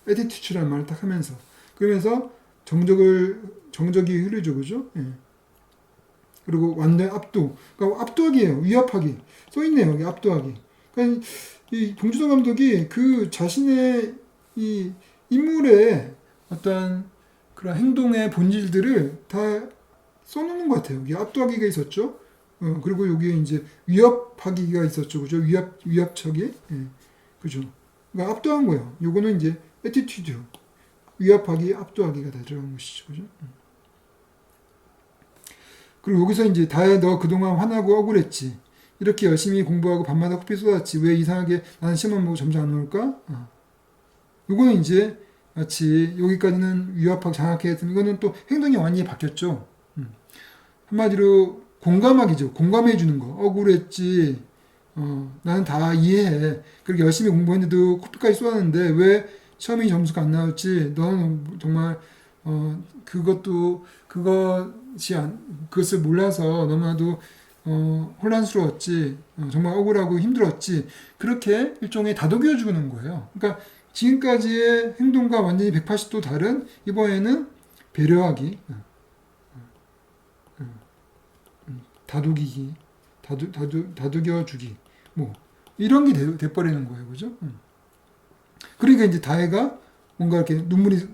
에티튜드라는 말을 딱 하면서 그러면서 정적이 흐르죠, 그죠? 예. 그리고 완전 압도. 그러니까 압도하기예요. 위압하기. 써있네요, 여기 압도하기. 그러니까 이 봉준호 감독이 그 자신의 이 인물의 어떤 그런 행동의 본질들을 다 써놓는 것 같아요. 여기 압도하기가 있었죠. 그리고 여기에 이제 위협하기가 있었죠. 그죠? 위압척이. 예. 그죠? 그러니까 압도한 거예요. 요거는 이제 에티튜드. 위압하기, 압도하기가 다 들어간 것이죠. 그죠? 그리고 여기서 이제 다혜 너 그동안 화나고 억울했지. 이렇게 열심히 공부하고 밤마다 코피 쏟았지. 왜 이상하게 나는 시험만 보고 점수 안 올까? 요거는 이제 마치 여기까지는 위압하고 장악해 했던 이거는 또 행동이 완전히 바뀌었죠. 한마디로 공감하기죠. 공감해 주는 거. 억울했지. 나는 다 이해해. 그렇게 열심히 공부했는데도 코피까지 쏟았는데 왜 시험이 점수가 안 나올지 너는 정말 그것을 몰라서 너무나도 혼란스러웠지. 정말 억울하고 힘들었지. 그렇게 일종의 다독여 주는 거예요. 그러니까 지금까지의 행동과 완전히 180도 다른 이번에는 배려하기, 다독이기, 다독여주기, 뭐 이런 게 돼버리는 거예요, 그죠? 그러니까 이제 다혜가 뭔가 이렇게 눈물이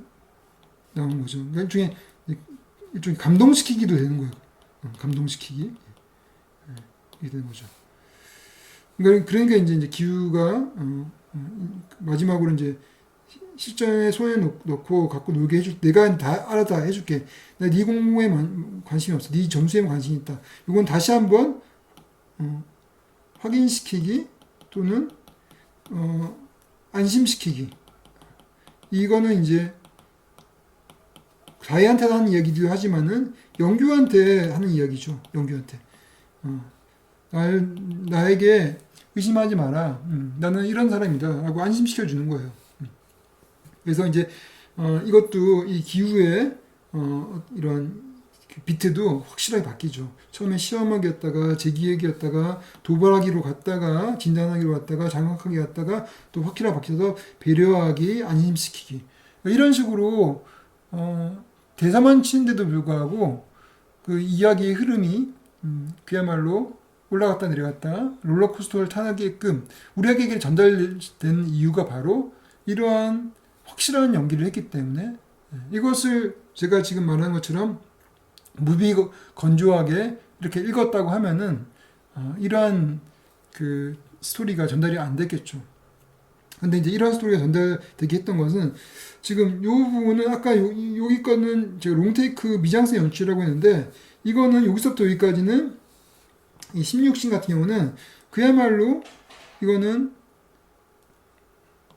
나오는 거죠. 그러니까 일종의 감동시키기도 되는 거예요. 감동시키기 이게 되는 거죠. 그러니까 이제 기우가 마지막으로 이제 실전에 손에 넣고 갖고 놀게 해줄 내가 다 알아다 해줄게. 내가 네 공부에 관심이 없어. 네 점수에만 관심이 있다. 이건 다시 한번 확인시키기 또는 안심시키기. 이거는 이제 자기한테 하는 이야기도 하지만은 영규한테 하는 이야기죠. 영규한테. 나에게 의심하지 마라. 나는 이런 사람이다. 라고 안심시켜 주는 거예요. 그래서 이제 이것도 이 기후의 이런 비트도 확실하게 바뀌죠. 처음에 시험하기였다가 재기획이었다가 도발하기로 갔다가 진단하기로 갔다가 장악하기 갔다가 또 확실하게 바뀌어서 배려하기, 안심시키기. 이런 식으로 대사만 치는데도 불구하고 그 이야기의 흐름이 그야말로 올라갔다 내려갔다 롤러코스터를 타게끔 우리에게 전달된 이유가 바로 이러한 확실한 연기를 했기 때문에 이것을 제가 지금 말한 것처럼 무비 건조하게 이렇게 읽었다고 하면은 이러한 그 스토리가 전달이 안 됐겠죠. 근데 이제 이러한 스토리가 전달되게 했던 것은 지금 요 부분은 아까 여기 거는 제가 롱테이크 미장센 연출이라고 했는데 이거는 여기서부터 여기까지는 이 16신 같은 경우는 그야말로 이거는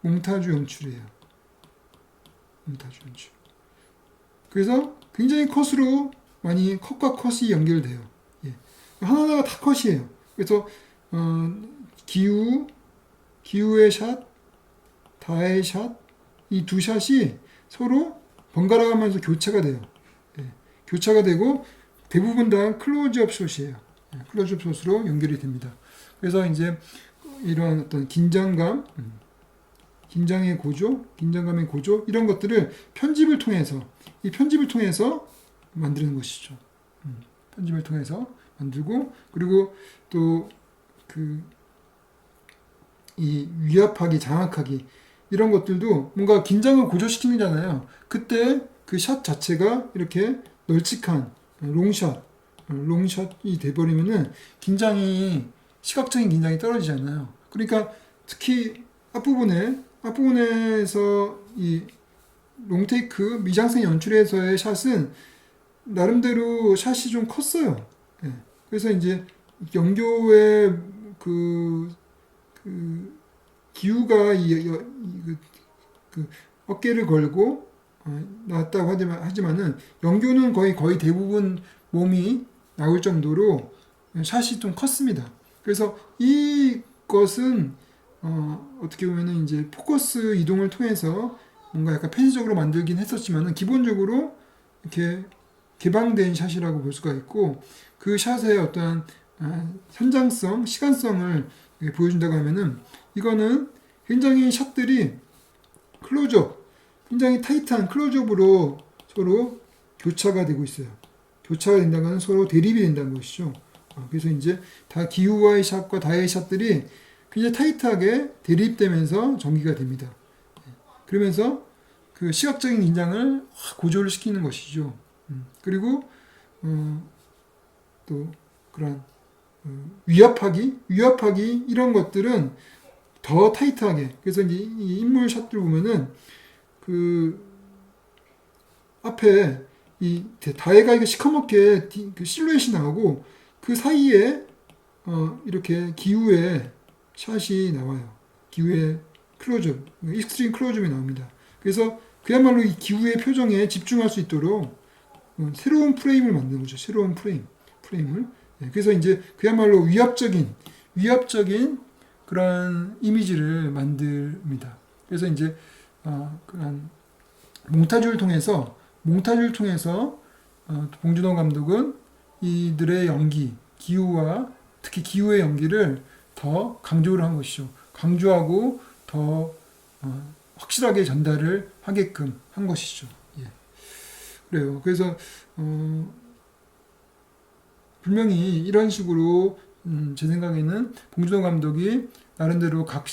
몽타주 연출이에요. 몽타주 연출. 그래서 굉장히 컷으로 많이 컷과 컷이 연결돼요. 예. 하나하나가 다 컷이에요. 그래서 기우의 샷, 다의 샷, 이 두 샷이 서로 번갈아 가면서 교차가 돼요. 예. 교차가 되고 대부분 다 클로즈업 숏이에요. 예. 클로즈업 숏으로 연결이 됩니다. 그래서 이제 이런 어떤 긴장감, 긴장감의 고조 이런 것들을 편집을 통해서 만드는 것이죠. 편집을 통해서 만들고 그리고 또 이 위압하기, 장악하기 이런 것들도 뭔가 긴장을 고조시키는 거잖아요. 그때 그 샷 자체가 이렇게 널찍한 롱샷이 돼버리면은 시각적인 긴장이 떨어지잖아요. 그러니까 특히 앞부분에서 이 롱테이크 미장센 연출에서의 샷은 나름대로 샷이 좀 컸어요. 예. 그래서 이제 영교의 기우가 그 어깨를 걸고 나왔다고 하지만은 영교는 거의 대부분 몸이 나올 정도로 샷이 좀 컸습니다. 그래서 이것은 어떻게 보면은 이제 포커스 이동을 통해서 뭔가 약간 팬시적으로 만들긴 했었지만은 기본적으로 이렇게 개방된 샷이라고 볼 수가 있고 그 샷의 어떠한 현장성, 시간성을 보여준다고 하면은 이거는 굉장히 샷들이 굉장히 타이트한 클로즈업으로 서로 교차가 되고 있어요. 교차가 된다는 건 서로 대립이 된다는 것이죠. 그래서 이제 다 기우와의 샷과 다의 샷들이 굉장히 타이트하게 대립되면서 전개가 됩니다. 그러면서 그 시각적인 긴장을 고조를 시키는 것이죠. 그리고 또 그런 위압하기 이런 것들은 더 타이트하게 그래서 이제 이 인물 샷들 보면은 그 앞에 이 다해가 시커멓게 그 실루엣이 나오고 그 사이에 이렇게 기우의 샷이 나와요. 기우의 클로즈업, 익스트림 클로즈업이 나옵니다. 그래서 그야말로 이 기우의 표정에 집중할 수 있도록 새로운 프레임을 만드는 거죠. 새로운 프레임을. 그래서 이제 그야말로 위압적인 그런 이미지를 만듭니다. 그래서 이제 그런 몽타주를 통해서 봉준호 감독은 이들의 연기, 기우와 특히 기우의 연기를 더 강조를 한 것이죠. 강조하고 더 확실하게 전달을 하게끔 한 것이죠. 예. 그래요. 그래서 분명히 이런 식으로 제 생각에는 봉준호 감독이 나름대로 각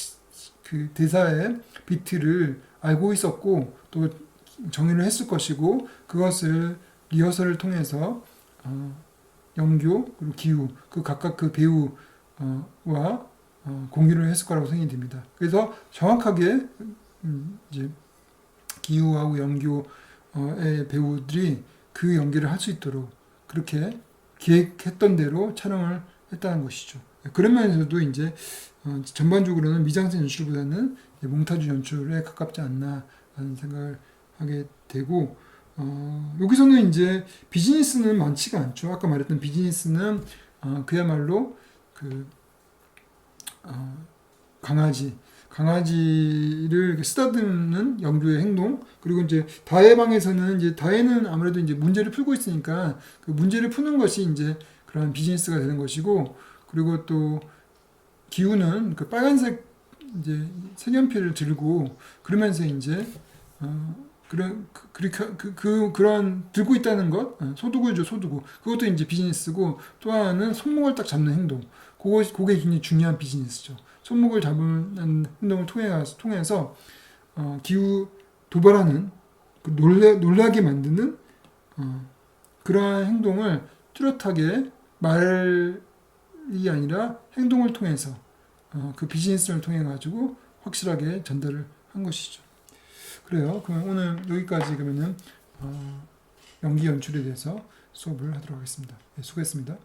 그 대사의 비트를 알고 있었고 또 정의를 했을 것이고 그것을 리허설을 통해서 영교 그리고 기우 그 각각 그 배우와 공유를 했을 거라고 생각이 듭니다. 그래서 정확하게 이제 기우하고 영교의 배우들이 그 연기를 할 수 있도록 그렇게 계획했던 대로 촬영을 했다는 것이죠. 그런 면에서도 이제 전반적으로는 미장센 연출보다는 몽타주 연출에 가깝지 않나 하는 생각을 하게 되고, 여기서는 이제 비즈니스는 많지가 않죠. 아까 말했던 비즈니스는 그야말로 그 강아지를 쓰다듬는 영조의 행동, 그리고 이제 다혜 방에서는 이제 다혜는 아무래도 이제 문제를 풀고 있으니까 그 문제를 푸는 것이 이제 그런 비즈니스가 되는 것이고, 그리고 또 기우는 그 빨간색 이제 색연필을 들고 그러면서 이제 그런 들고 있다는 것, 소도구죠, 소도구. 그것도 이제 비즈니스고, 또 하나는 손목을 딱 잡는 행동. 그게 굉장히 중요한 비즈니스죠. 손목을 잡는 행동을 통해서 기후 도발하는 놀라게 만드는 그러한 행동을 뚜렷하게 말이 아니라 행동을 통해서 그 비즈니스를 통해 가지고 확실하게 전달을 한 것이죠. 그래요. 그럼 오늘 여기까지 그러면은 연기 연출에 대해서 수업을 하도록 하겠습니다. 네, 수고했습니다.